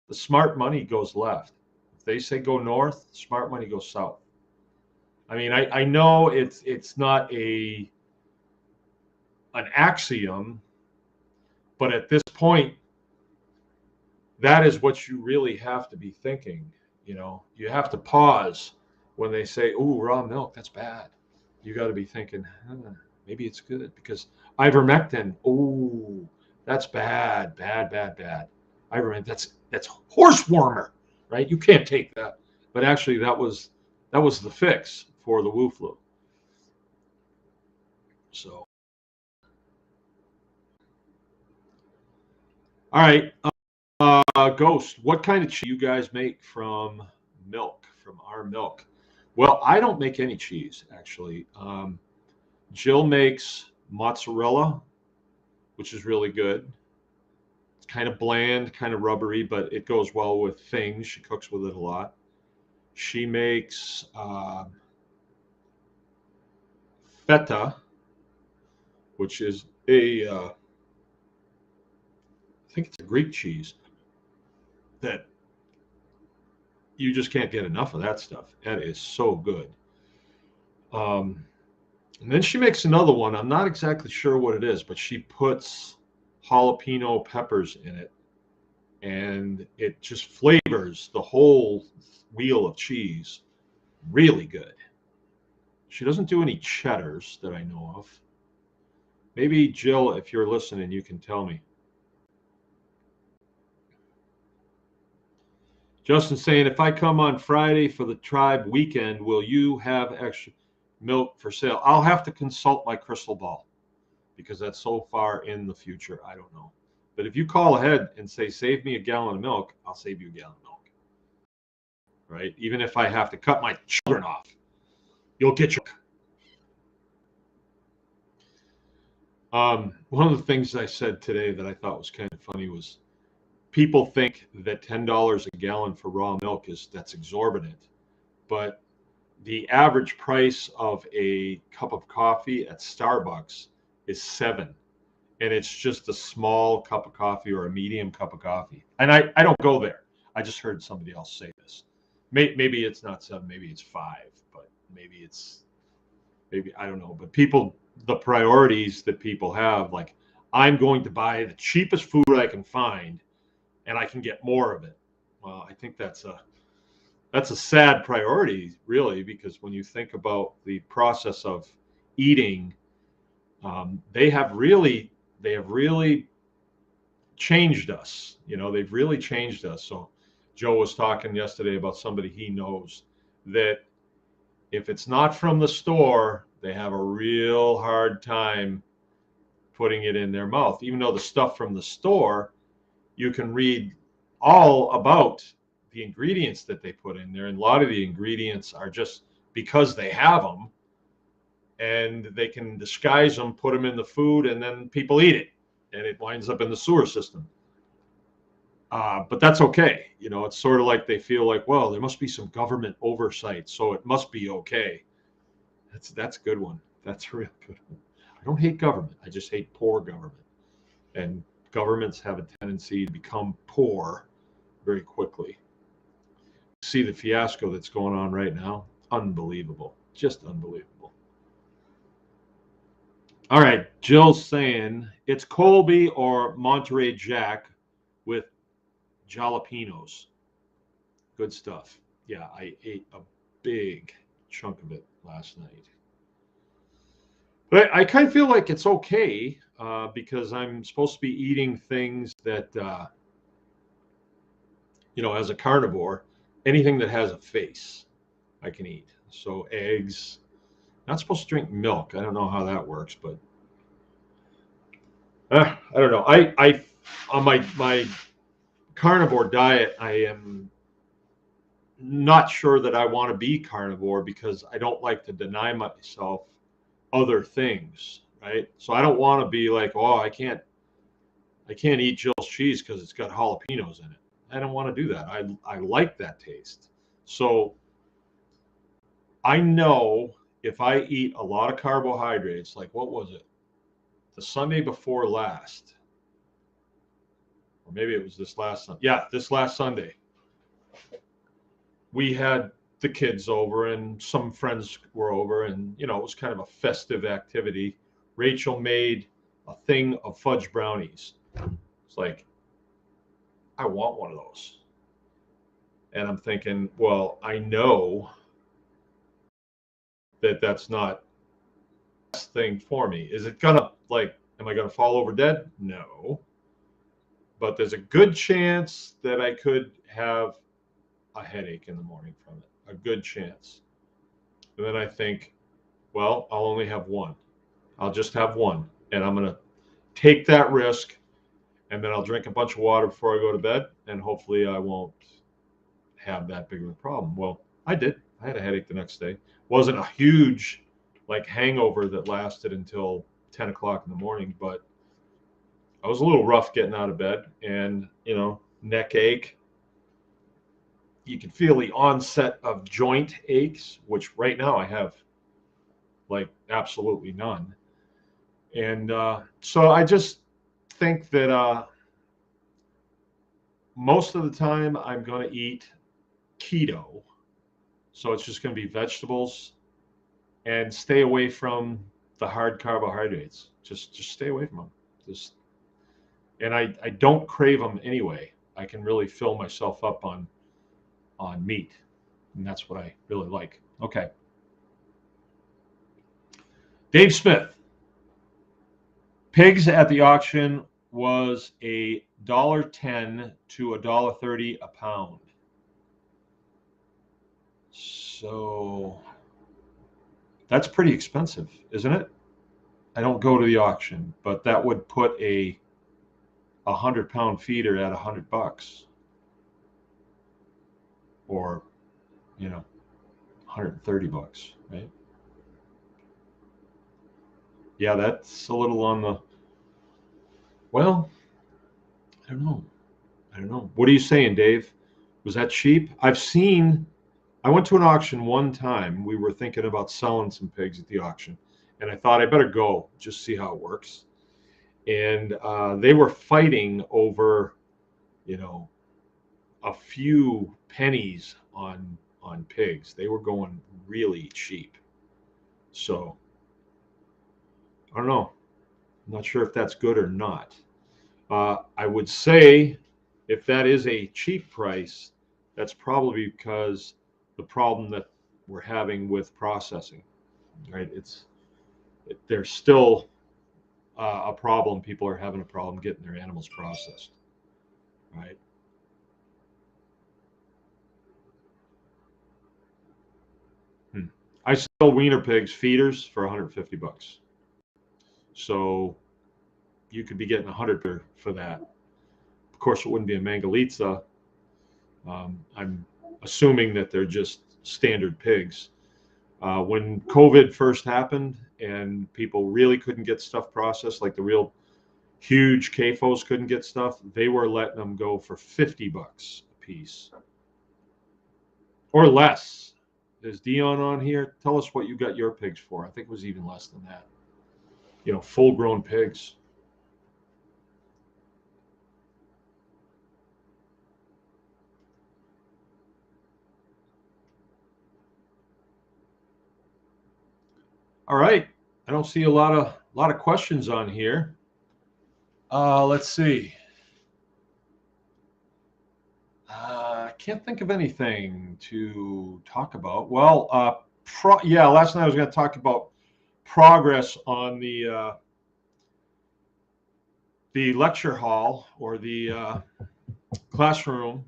the smart money goes left. If they say go north, smart money goes south. I mean, I know it's not an axiom, but at this point, that is what you really have to be thinking. You have to pause when they say, "Ooh, raw milk, that's bad." You got to be thinking, maybe it's good, because ivermectin, ooh, that's bad, bad, bad, bad. Ivermectin, that's horse warmer, right? You can't take that. But actually, that was the fix for the Wu flu. So, all right, Ghost, what kind of cheese do you guys make from our milk? Well, I don't make any cheese, actually. Jill makes mozzarella, which is really good. It's kind of bland, kind of rubbery, but it goes well with things. She cooks with it a lot. She makes feta, which is I think it's a Greek cheese that you just can't get enough of that stuff. That is so good. And then she makes another one. I'm not exactly sure what it is, but she puts jalapeno peppers in it, and it just flavors the whole wheel of cheese really good. She doesn't do any cheddars that I know of. Maybe Jill, if you're listening, you can tell me. Justin saying, if I come on Friday for the tribe weekend, will you have extra milk for sale? I'll have to consult my crystal ball, because that's so far in the future. I don't know. But if you call ahead and say, save me a gallon of milk, I'll save you a gallon of milk. Right? Even if I have to cut my children off, you'll get your. One of the things I said today that I thought was kind of funny was, people think that $10 a gallon for raw milk that's exorbitant, but the average price of a cup of coffee at Starbucks is $7, and it's just a small cup of coffee or a medium cup of coffee. And I don't go there. I just heard somebody else say this. Maybe it's not $7, maybe it's $5, but maybe I don't know. But the priorities that people have, like, I'm going to buy the cheapest food I can find, and I can get more of it. Well, I think that's a sad priority, really, because when you think about the process of eating, they have really changed us. They've really changed us. So Joe was talking yesterday about somebody he knows that if it's not from the store, they have a real hard time putting it in their mouth, even though the stuff from the store, you can read all about the ingredients that they put in there. And a lot of the ingredients are just because they have them, and they can disguise them, put them in the food, and then people eat it, and it winds up in the sewer system. But that's okay. It's sort of like they feel like, well, there must be some government oversight, so it must be okay. That's a good one. That's a real good one. I don't hate government. I just hate poor government. And governments have a tendency to become poor very quickly. See the fiasco that's going on right now. unbelievable. Just unbelievable. All right, Jill's saying it's Colby or Monterey Jack with jalapenos. Good stuff. Yeah, I ate a big chunk of it last night. But I kind of feel like it's okay because I'm supposed to be eating things that, as a carnivore, anything that has a face, I can eat. So eggs. Not supposed to drink milk. I don't know how that works, but I don't know. I on my carnivore diet, I am not sure that I want to be carnivore because I don't like to deny myself other things, right? So I don't want to be like, oh, I can't eat Jill's cheese because it's got jalapenos in it. I don't want to do that. I like that taste. So I know if I eat a lot of carbohydrates, like what was it? The Sunday before last, or maybe it was this last Sunday. Yeah, this last Sunday. We had the kids over and some friends were over, and it was kind of a festive activity. Rachel made a thing of fudge brownies. It's like, I want one of those. And I'm thinking, well, I know that that's not the best thing for me. Is it gonna, like, am I gonna fall over dead? No. But there's a good chance that I could have a headache in the morning from it. A good chance. And then I think, well, I'll only have one. I'll just have one. And I'm gonna take that risk, and then I'll drink a bunch of water before I go to bed, and hopefully I won't have that big of a problem. Well, I did. I had a headache the next day. Wasn't a huge hangover that lasted until 10 o'clock in the morning, but I was a little rough getting out of bed, and neck ache. You can feel the onset of joint aches, which right now I have absolutely none. And so I just think that most of the time I'm going to eat keto. So it's just going to be vegetables and stay away from the hard carbohydrates. Just stay away from them. And I don't crave them anyway. I can really fill myself up on meat, and that's what I really like. Okay. Dave Smith. Pigs at the auction was $1.10 to $1.30 a pound. So that's pretty expensive, isn't it? I don't go to the auction, but that would put a 100-pound feeder at $100, or $130, right? Yeah, that's a little on the. Well, I don't know. What are you saying, Dave? Was that cheap? I went to an auction one time. We were thinking about selling some pigs at the auction, and I thought I better go just see how it works. And they were fighting over, a few pennies on pigs. They were going really cheap. So I don't know. I'm not sure if that's good or not. I would say if that is a cheap price, that's probably because the problem that we're having with processing, right? There's still a problem. People are having a problem getting their animals processed, right? I sell wiener pigs feeders for $150. So you could be getting $100 for that. Of course, it wouldn't be a Mangalitsa. I'm assuming that they're just standard pigs. When COVID first happened and people really couldn't get stuff processed, like the real huge CAFOs couldn't get stuff, they were letting them go for $50 a piece or less. Is Dion on here? Tell us what you got your pigs for. I think it was even less than that. Full-grown pigs. All right. I don't see a lot of questions on here. Let's see. I can't think of anything to talk about. Well, yeah, last night I was going to talk about progress on the lecture hall or the classroom.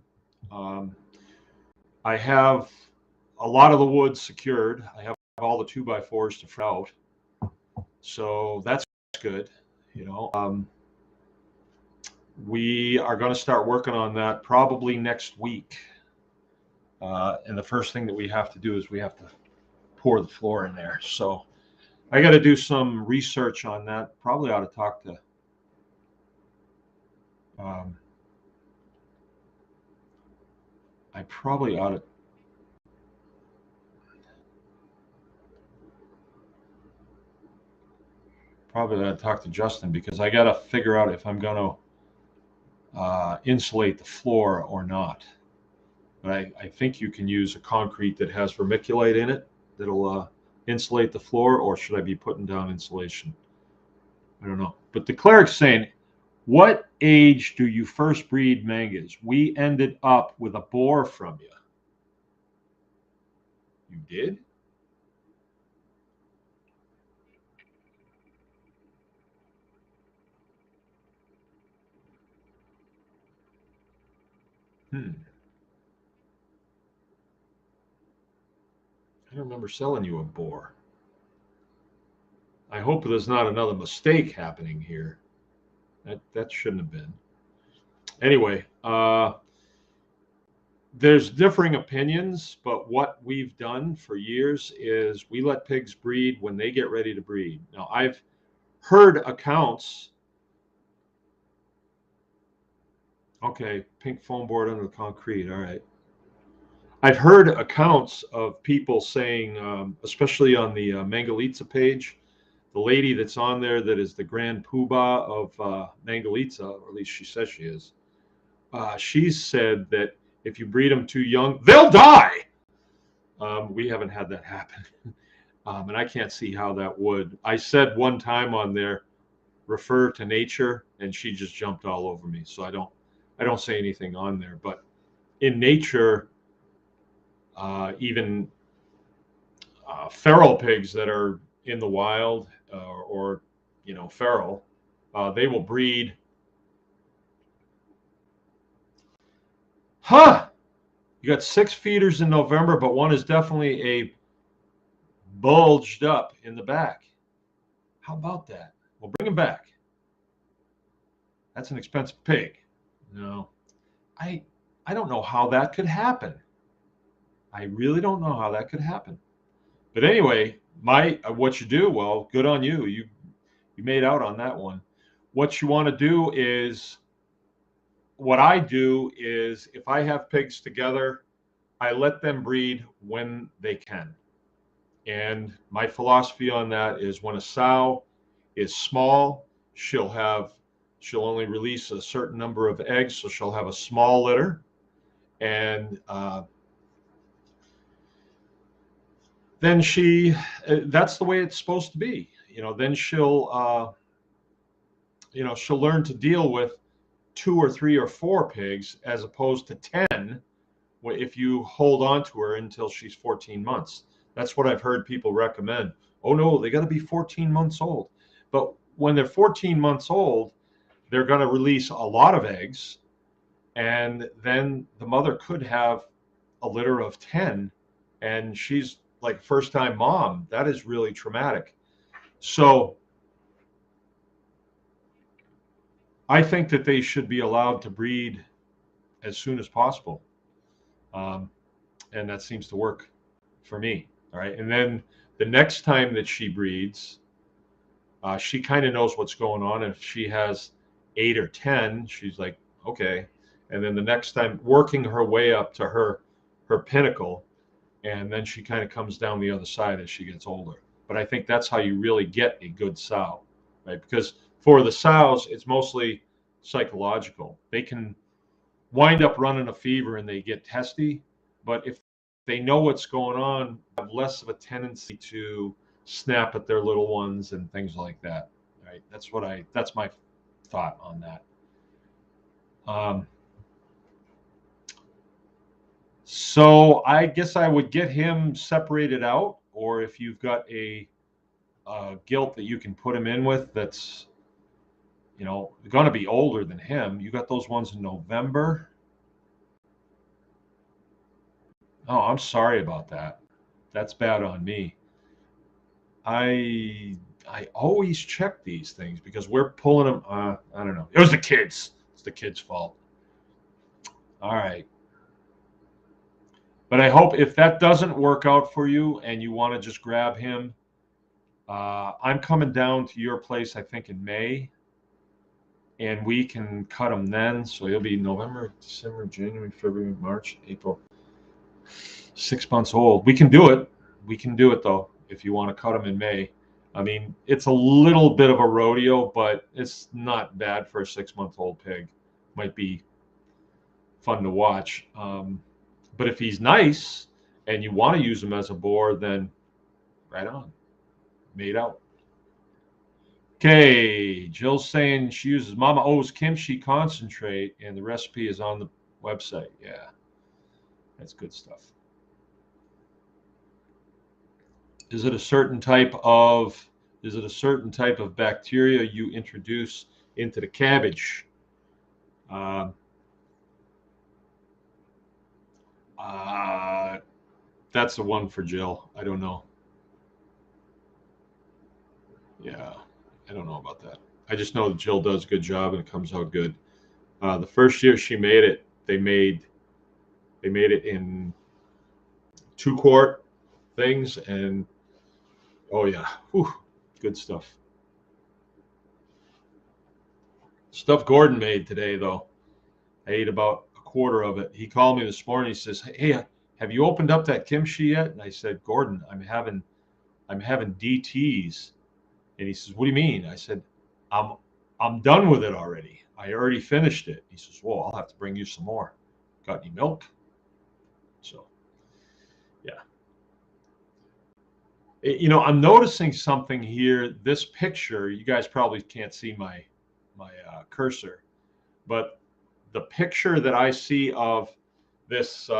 Um, I have a lot of the wood secured. I have all the 2x4s to fret out, so that's good. You know, we are going to start working on that probably next week. And the first thing that we have to do is we have to pour the floor in there. So I got to do some research on that. Probably ought to talk to I probably ought to talk to Justin, because I got to figure out if I'm going to insulate the floor or not. But I think you can use a concrete that has vermiculite in it that'll insulate the floor, or should I be putting down insulation? I don't know. But the cleric's saying, what age do you first breed mangas? We ended up with a boar from you. You did? I don't remember selling you a boar. I hope there's not another mistake happening here. That shouldn't have been. Anyway, there's differing opinions, but what we've done for years is we let pigs breed when they get ready to breed. Now, I've heard accounts. Okay, pink foam board under the concrete. All right. I've heard accounts of people saying, especially on the Mangalitsa page, the lady that's on there that is the grand poobah of Mangalitsa, or at least she says she is. She's said that if you breed them too young, they'll die. We haven't had that happen, and I can't see how that would. I said one time on there, refer to nature, and she just jumped all over me. So I don't say anything on there. But in nature, even feral pigs that are in the wild or feral, they will breed. Huh? You got 6 feeders in November, but one is definitely a bulged up in the back. How about that? Well, bring him back. That's an expensive pig. No, I don't know how that could happen. I really don't know how that could happen. But anyway, what you do, well, good on you. You made out on that one. What you want to do is, what I do is, if I have pigs together, I let them breed when they can. And my philosophy on that is, when a sow is small, she'll only release a certain number of eggs, so she'll have a small litter. And then that's the way it's supposed to be. Then she'll learn to deal with 2 or 3 or 4 pigs, as opposed to 10 if you hold on to her until she's 14 months. That's what I've heard people recommend. Oh no, they got to be 14 months old. But when they're 14 months old, they're going to release a lot of eggs, and then the mother could have a litter of 10, and she's like first time mom. That is really traumatic. So I think that they should be allowed to breed as soon as possible. And that seems to work for me. All right. And then the next time that she breeds, she kind of knows what's going on. If she has 8 or 10, she's like, okay. And then the next time, working her way up to her pinnacle, and then she kind of comes down the other side as she gets older. But I think that's how you really get a good sow, right? Because for the sows, it's mostly psychological. They can wind up running a fever and they get testy, but if they know what's going on, have less of a tendency to snap at their little ones and things like that. Right? That's my thought on that. So I guess I would get him separated out, or if you've got a gilt that you can put him in with that's, going to be older than him. You got those ones in November. Oh, I'm sorry about that. That's bad on me. I always check these things because we're pulling them. I don't know. It was the kids. It's the kids' fault. All right. But I hope if that doesn't work out for you and you want to just grab him, I'm coming down to your place, I think, in May, and we can cut him then. So he'll be November, December, January, February, March, April. 6 months old. We can do it. We can do it, though, if you want to cut him in May. I mean, it's a little bit of a rodeo, but it's not bad for a 6-month-old pig. Might be fun to watch. But if he's nice and you want to use him as a boar, then right on. Made out. Okay, Jill's saying she uses Mama O's kimchi concentrate, and the recipe is on the website. Yeah, that's good stuff. Is it a certain type of bacteria you introduce into the cabbage? That's the one for Jill. I don't know. Yeah, I don't know about that. I just know that Jill does a good job and it comes out good. The first year she made it, they made it in 2-quart things, and oh yeah, whew, good stuff. Stuff Gordon made today, though. I ate about a quarter of it. He called me this morning. He says, "Hey, have you opened up that kimchi yet?" And I said, "Gordon, I'm having DTs." And he says, "What do you mean?" I said, I'm done with it already. I already finished it." He says, "Well, I'll have to bring you some more. Got any milk?" So, yeah. I'm noticing something here. This picture, you guys probably can't see my cursor, but the picture that I see of this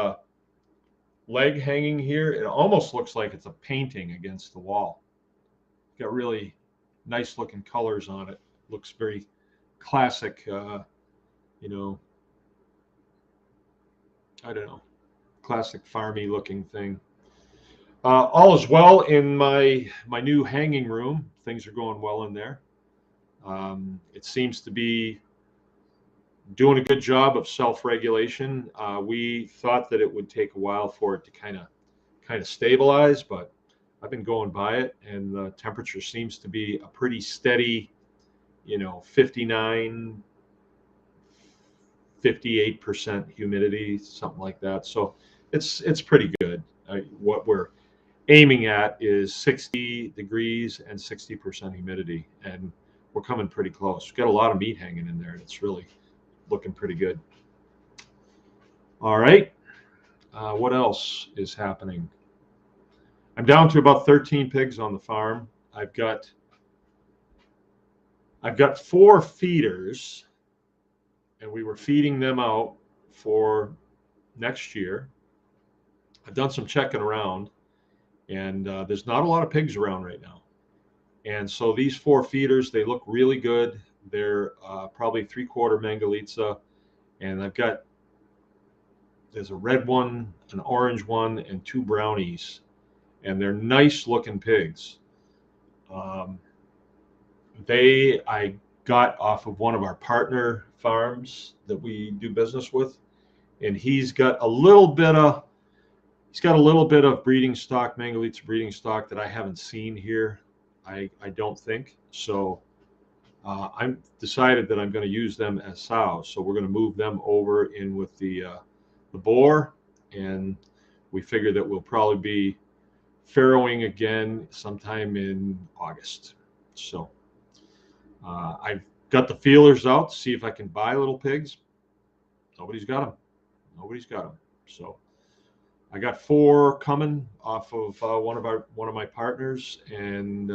leg hanging here, it almost looks like it's a painting against the wall. Got really nice looking colors on it. Looks very classic, I don't know, classic farmy looking thing. All is well in my new hanging room. Things are going well in there. It seems to be doing a good job of self-regulation. We thought that it would take a while for it to kind of stabilize, but I've been going by it, and the temperature seems to be a pretty steady, 59, 58% humidity, something like that. So it's pretty good. What we're aiming at is 60 degrees and 60% humidity, and we're coming pretty close. We've got a lot of meat hanging in there, and it's really looking pretty good. All right. What else is happening? I'm down to about 13 pigs on the farm. I've got 4 feeders, and we were feeding them out for next year. I've done some checking around, and there's not a lot of pigs around right now. And so these 4 feeders, they look really good. They're probably 3/4 Mangalitsa, and there's a red one, an orange one, and 2 brownies, and they're nice looking pigs. I got off of one of our partner farms that we do business with, and he's got a little bit of breeding stock, Mangalitsa breeding stock, that I haven't seen here. I don't think so. I'm decided that I'm going to use them as sows, so we're going to move them over in with the boar, and we figure that we'll probably be farrowing again sometime in August. So I've got the feelers out to see if I can buy little pigs. Nobody's got them. So I got 4 coming off of one of my partners, and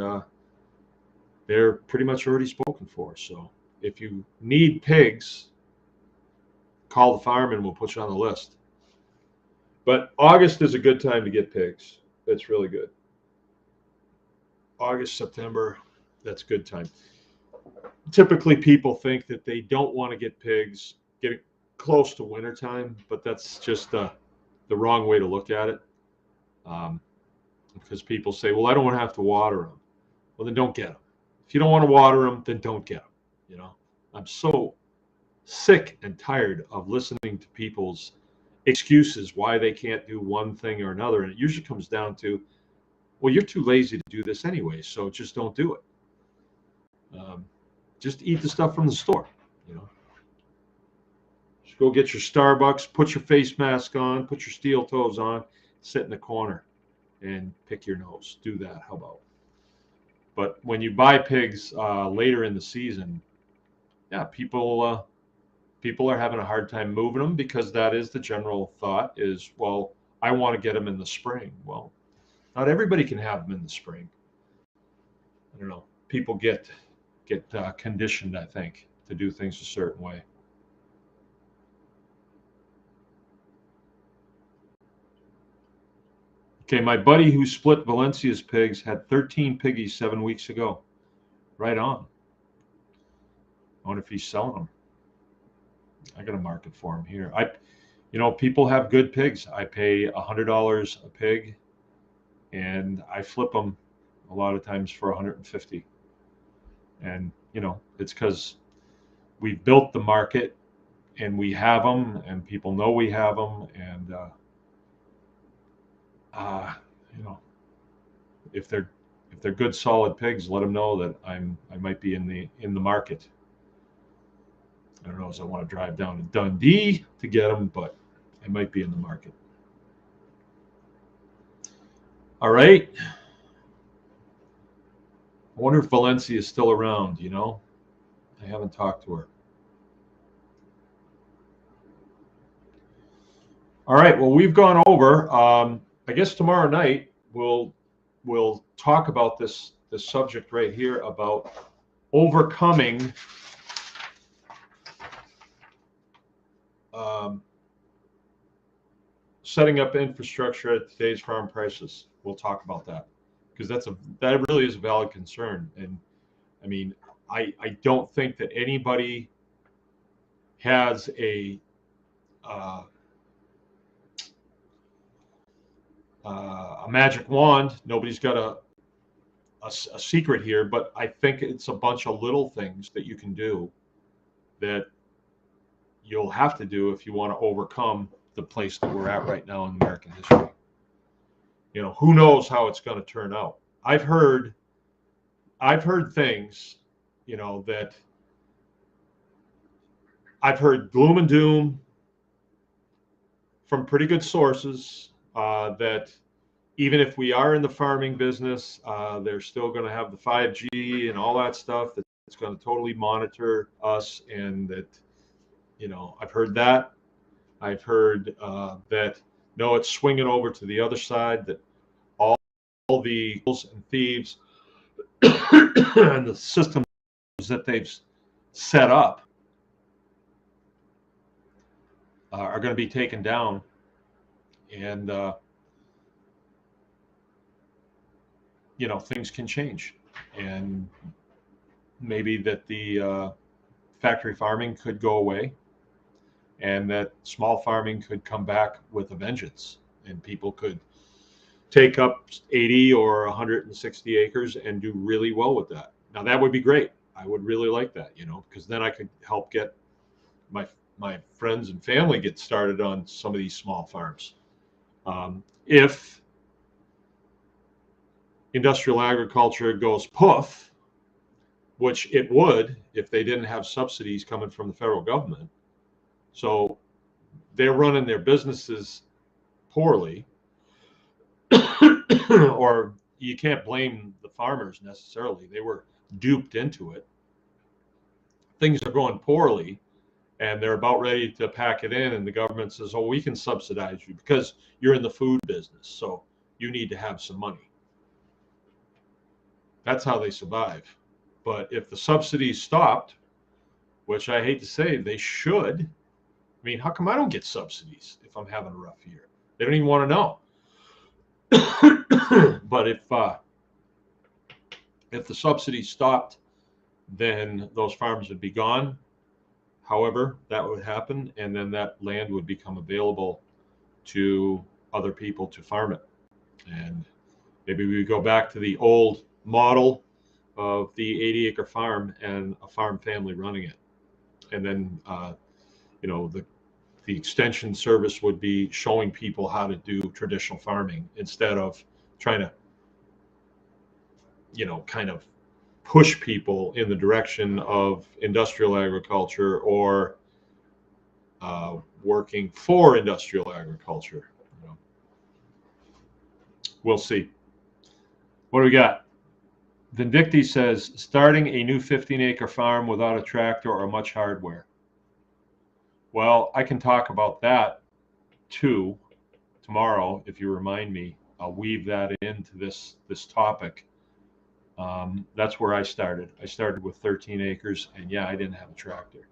they're pretty much already spoken for. So if you need pigs, call the farm and we'll put you on the list. But August is a good time to get pigs. It's really good. August, September, that's a good time. Typically, people think that they don't want to get pigs getting close to wintertime, but that's just the wrong way to look at it. Because people say, well, I don't want to have to water them. Well, then don't get them. If you don't want to water them, then don't get them. You know, I'm so sick and tired of listening to people's excuses why they can't do one thing or another. And it usually comes down to, well, you're too lazy to do this anyway, so just don't do it. Just eat the stuff from the store, you know. Just go get your Starbucks, put your face mask on, put your steel toes on, sit in the corner and pick your nose. Do that. How about? But when you buy pigs later in the season, yeah, people are having a hard time moving them, because that is the general thought is, well, I want to get them in the spring. Well, not everybody can have them in the spring. I don't know. People get conditioned, I think, to do things a certain way. Okay, my buddy who split Valencia's pigs had 13 piggies 7 weeks ago. Right on. I wonder if he's selling them. I got a market for him here. People have good pigs. I pay $100 a pig, and I flip them a lot of times for $150. And it's because we've built the market, and we have them, and people know we have them, and if they're good solid pigs, let them know that I might be in the market. I don't know if I want to drive down to Dundee to get them, but I might be in the market. All right. I wonder if Valencia is still around, I haven't talked to her. All right, well, we've gone over. I guess tomorrow night we'll talk about this subject right here about overcoming setting up infrastructure at today's farm prices. We'll talk about that, because that really is a valid concern. And I mean, I don't think that anybody has a magic wand. Nobody's got a secret here, but I think it's a bunch of little things that you can do that you'll have to do if you want to overcome the place that we're at right now in American history. Who knows how it's going to turn out. I've heard things, that I've heard gloom and doom from pretty good sources, that even if we are in the farming business, they're still going to have the 5G and all that stuff that's going to totally monitor us. And that, I've heard that. I've heard that, no, it's swinging over to the other side, that all the tools and thieves and the systems that they've set up are going to be taken down. And, things can change. And maybe that the factory farming could go away, and that small farming could come back with a vengeance, and people could take up 80 or 160 acres and do really well with that. Now, that would be great. I would really like that, because then I could help get my friends and family get started on some of these small farms. If industrial agriculture goes poof, which it would if they didn't have subsidies coming from the federal government. So they're running their businesses poorly, or you can't blame the farmers necessarily. They were duped into it. Things are going poorly, and they're about ready to pack it in, and the government says, oh, we can subsidize you because you're in the food business, so you need to have some money. That's how they survive. But if the subsidies stopped, which I hate to say they should, I mean, how come I don't get subsidies if I'm having a rough year? They don't even want to know. But if the subsidies stopped, then those farms would be gone. However, that would happen, and then that land would become available to other people to farm it. And maybe we go back to the old model of the 80-acre farm and a farm family running it. And then, the extension service would be showing people how to do traditional farming instead of trying to, kind of push people in the direction of industrial agriculture or working for industrial agriculture. We'll see. What do we got? Vindicti says, starting a new 15-acre farm without a tractor or much hardware. Well, I can talk about that too tomorrow if you remind me. I'll weave that into this topic. That's where I started. I started with 13 acres, and yeah, I didn't have a tractor.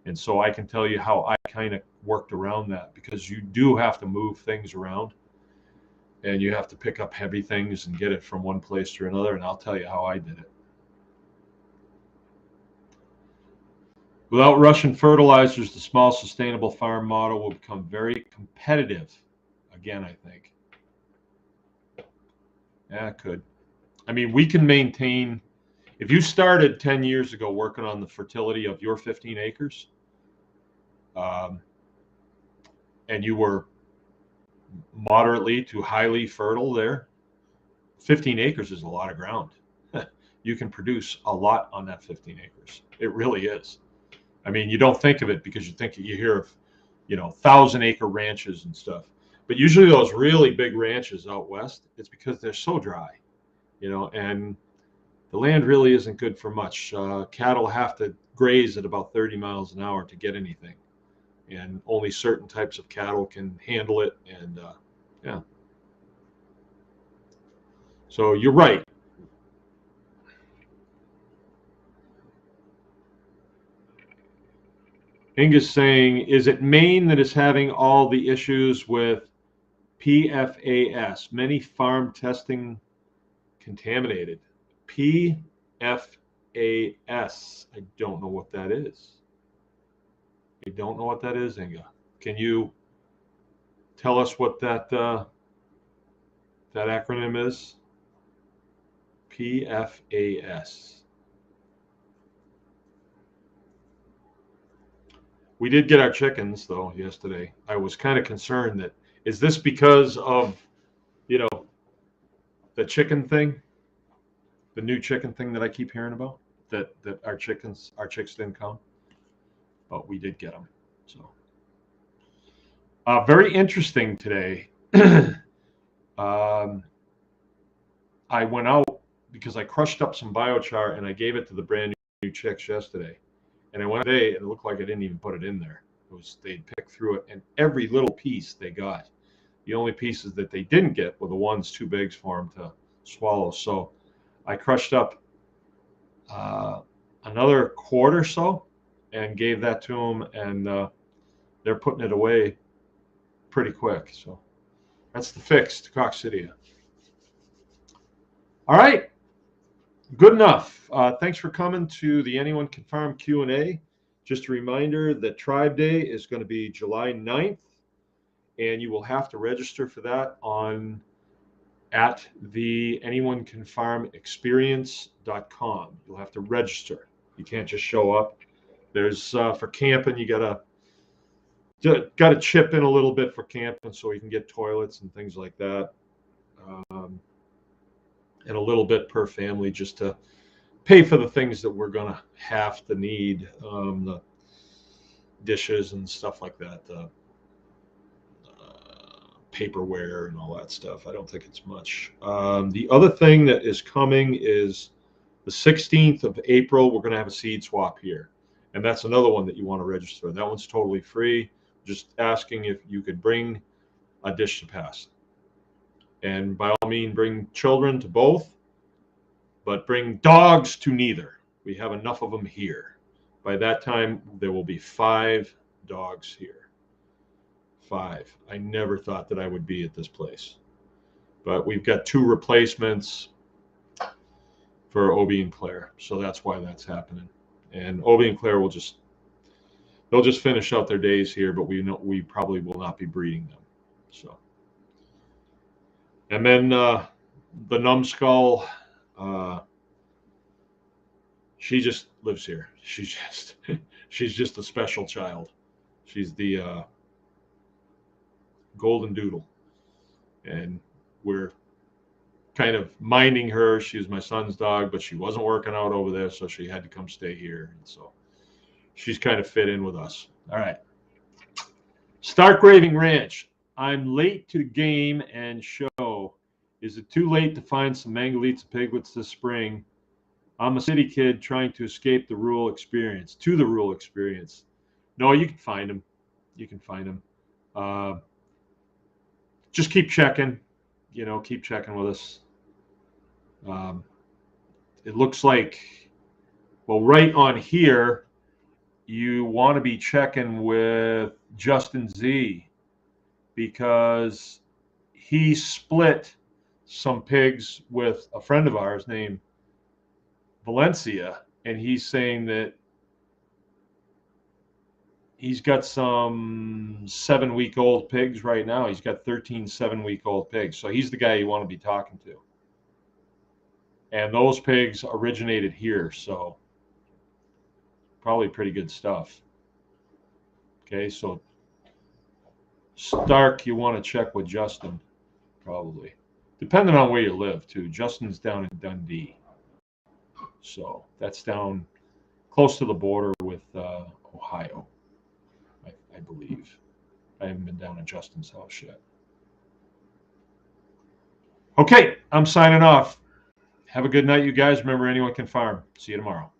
And so I can tell you how I kind of worked around that, because you do have to move things around, and you have to pick up heavy things and get it from one place to another, and I'll tell you how I did it. Without Russian fertilizers, the small sustainable farm model will become very competitive. Again, I think. Yeah, it could. I mean, we can maintain, if you started 10 years ago working on the fertility of your 15 acres, and you were moderately to highly fertile there, 15 acres is a lot of ground. You can produce a lot on that 15 acres. It really is. I mean, you don't think of it because you hear of, 1,000-acre ranches and stuff. But usually those really big ranches out west, it's because they're so dry, and the land really isn't good for much. Cattle have to graze at about 30 miles an hour to get anything. And only certain types of cattle can handle it. And yeah. So you're right. Inga's saying, is it Maine that is having all the issues with PFAS? Many farm testing contaminated. PFAS. I don't know what that is. I don't know what that is, Inga. Can you tell us what that acronym is? PFAS. We did get our chickens, though, yesterday. I was kind of concerned that, is this because of, the chicken thing? The new chicken thing that I keep hearing about? That our chicks didn't come? But we did get them. So very interesting today. I went out because I crushed up some biochar and I gave it to the brand new chicks yesterday. And I went today and it looked like I didn't even put it in there. They'd picked through it, and every little piece they got. The only pieces that they didn't get were the ones too big for them to swallow. So I crushed up another quart or so and gave that to them, and they're putting it away pretty quick. So that's the fix to coccidia. All right, good enough. Thanks for coming to the Anyone Can Farm Q&A. Just a reminder that Tribe Day is going to be July 9th, and you will have to register for that at the anyonecanfarmexperience.com. You'll have to register. You can't just show up. There's for camping, you gotta chip in a little bit for camping so you can get toilets and things like that, and a little bit per family just to pay for the things that we're gonna have to need, the dishes and stuff like that, paperware and all that stuff. I don't think it's much. The other thing that is coming is the 16th of April, we're going to have a seed swap here. And that's another one that you want to register. That one's totally free. Just asking if you could bring a dish to pass. And by all means, bring children to both, but bring dogs to neither. We have enough of them here. By that time, there will be 5 dogs here. 5. I never thought that I would be at this place. But we've got 2 replacements for Obie and Claire. So that's why that's happening. And Obie and Claire they'll just finish out their days here, but we probably will not be breeding them. So, and then the numbskull, she just lives here. She's just a special child. She's the golden doodle, and we're kind of minding her. She was my son's dog, but she wasn't working out over there, so she had to come stay here. And so she's kind of fit in with us. All right. Stark Raving Ranch. I'm late to the game and show. Is it too late to find some Mangalitsa piglets this spring? I'm a city kid trying to escape the rural experience, No, you can find them. You can find them. Just keep checking. Keep checking with us. It looks like, well, right on here, you want to be checking with Justin Z, because he split some pigs with a friend of ours named Valencia, and he's saying that he's got some 7-week-old pigs right now. He's got 13 7-week-old pigs. So he's the guy you want to be talking to. And those pigs originated here, so probably pretty good stuff. Okay, so Stark, you want to check with Justin, probably. Depending on where you live, too. Justin's down in Dundee. So that's down close to the border with Ohio, I believe. I haven't been down at Justin's house yet. Okay, I'm signing off. Have a good night, you guys. Remember, anyone can farm. See you tomorrow.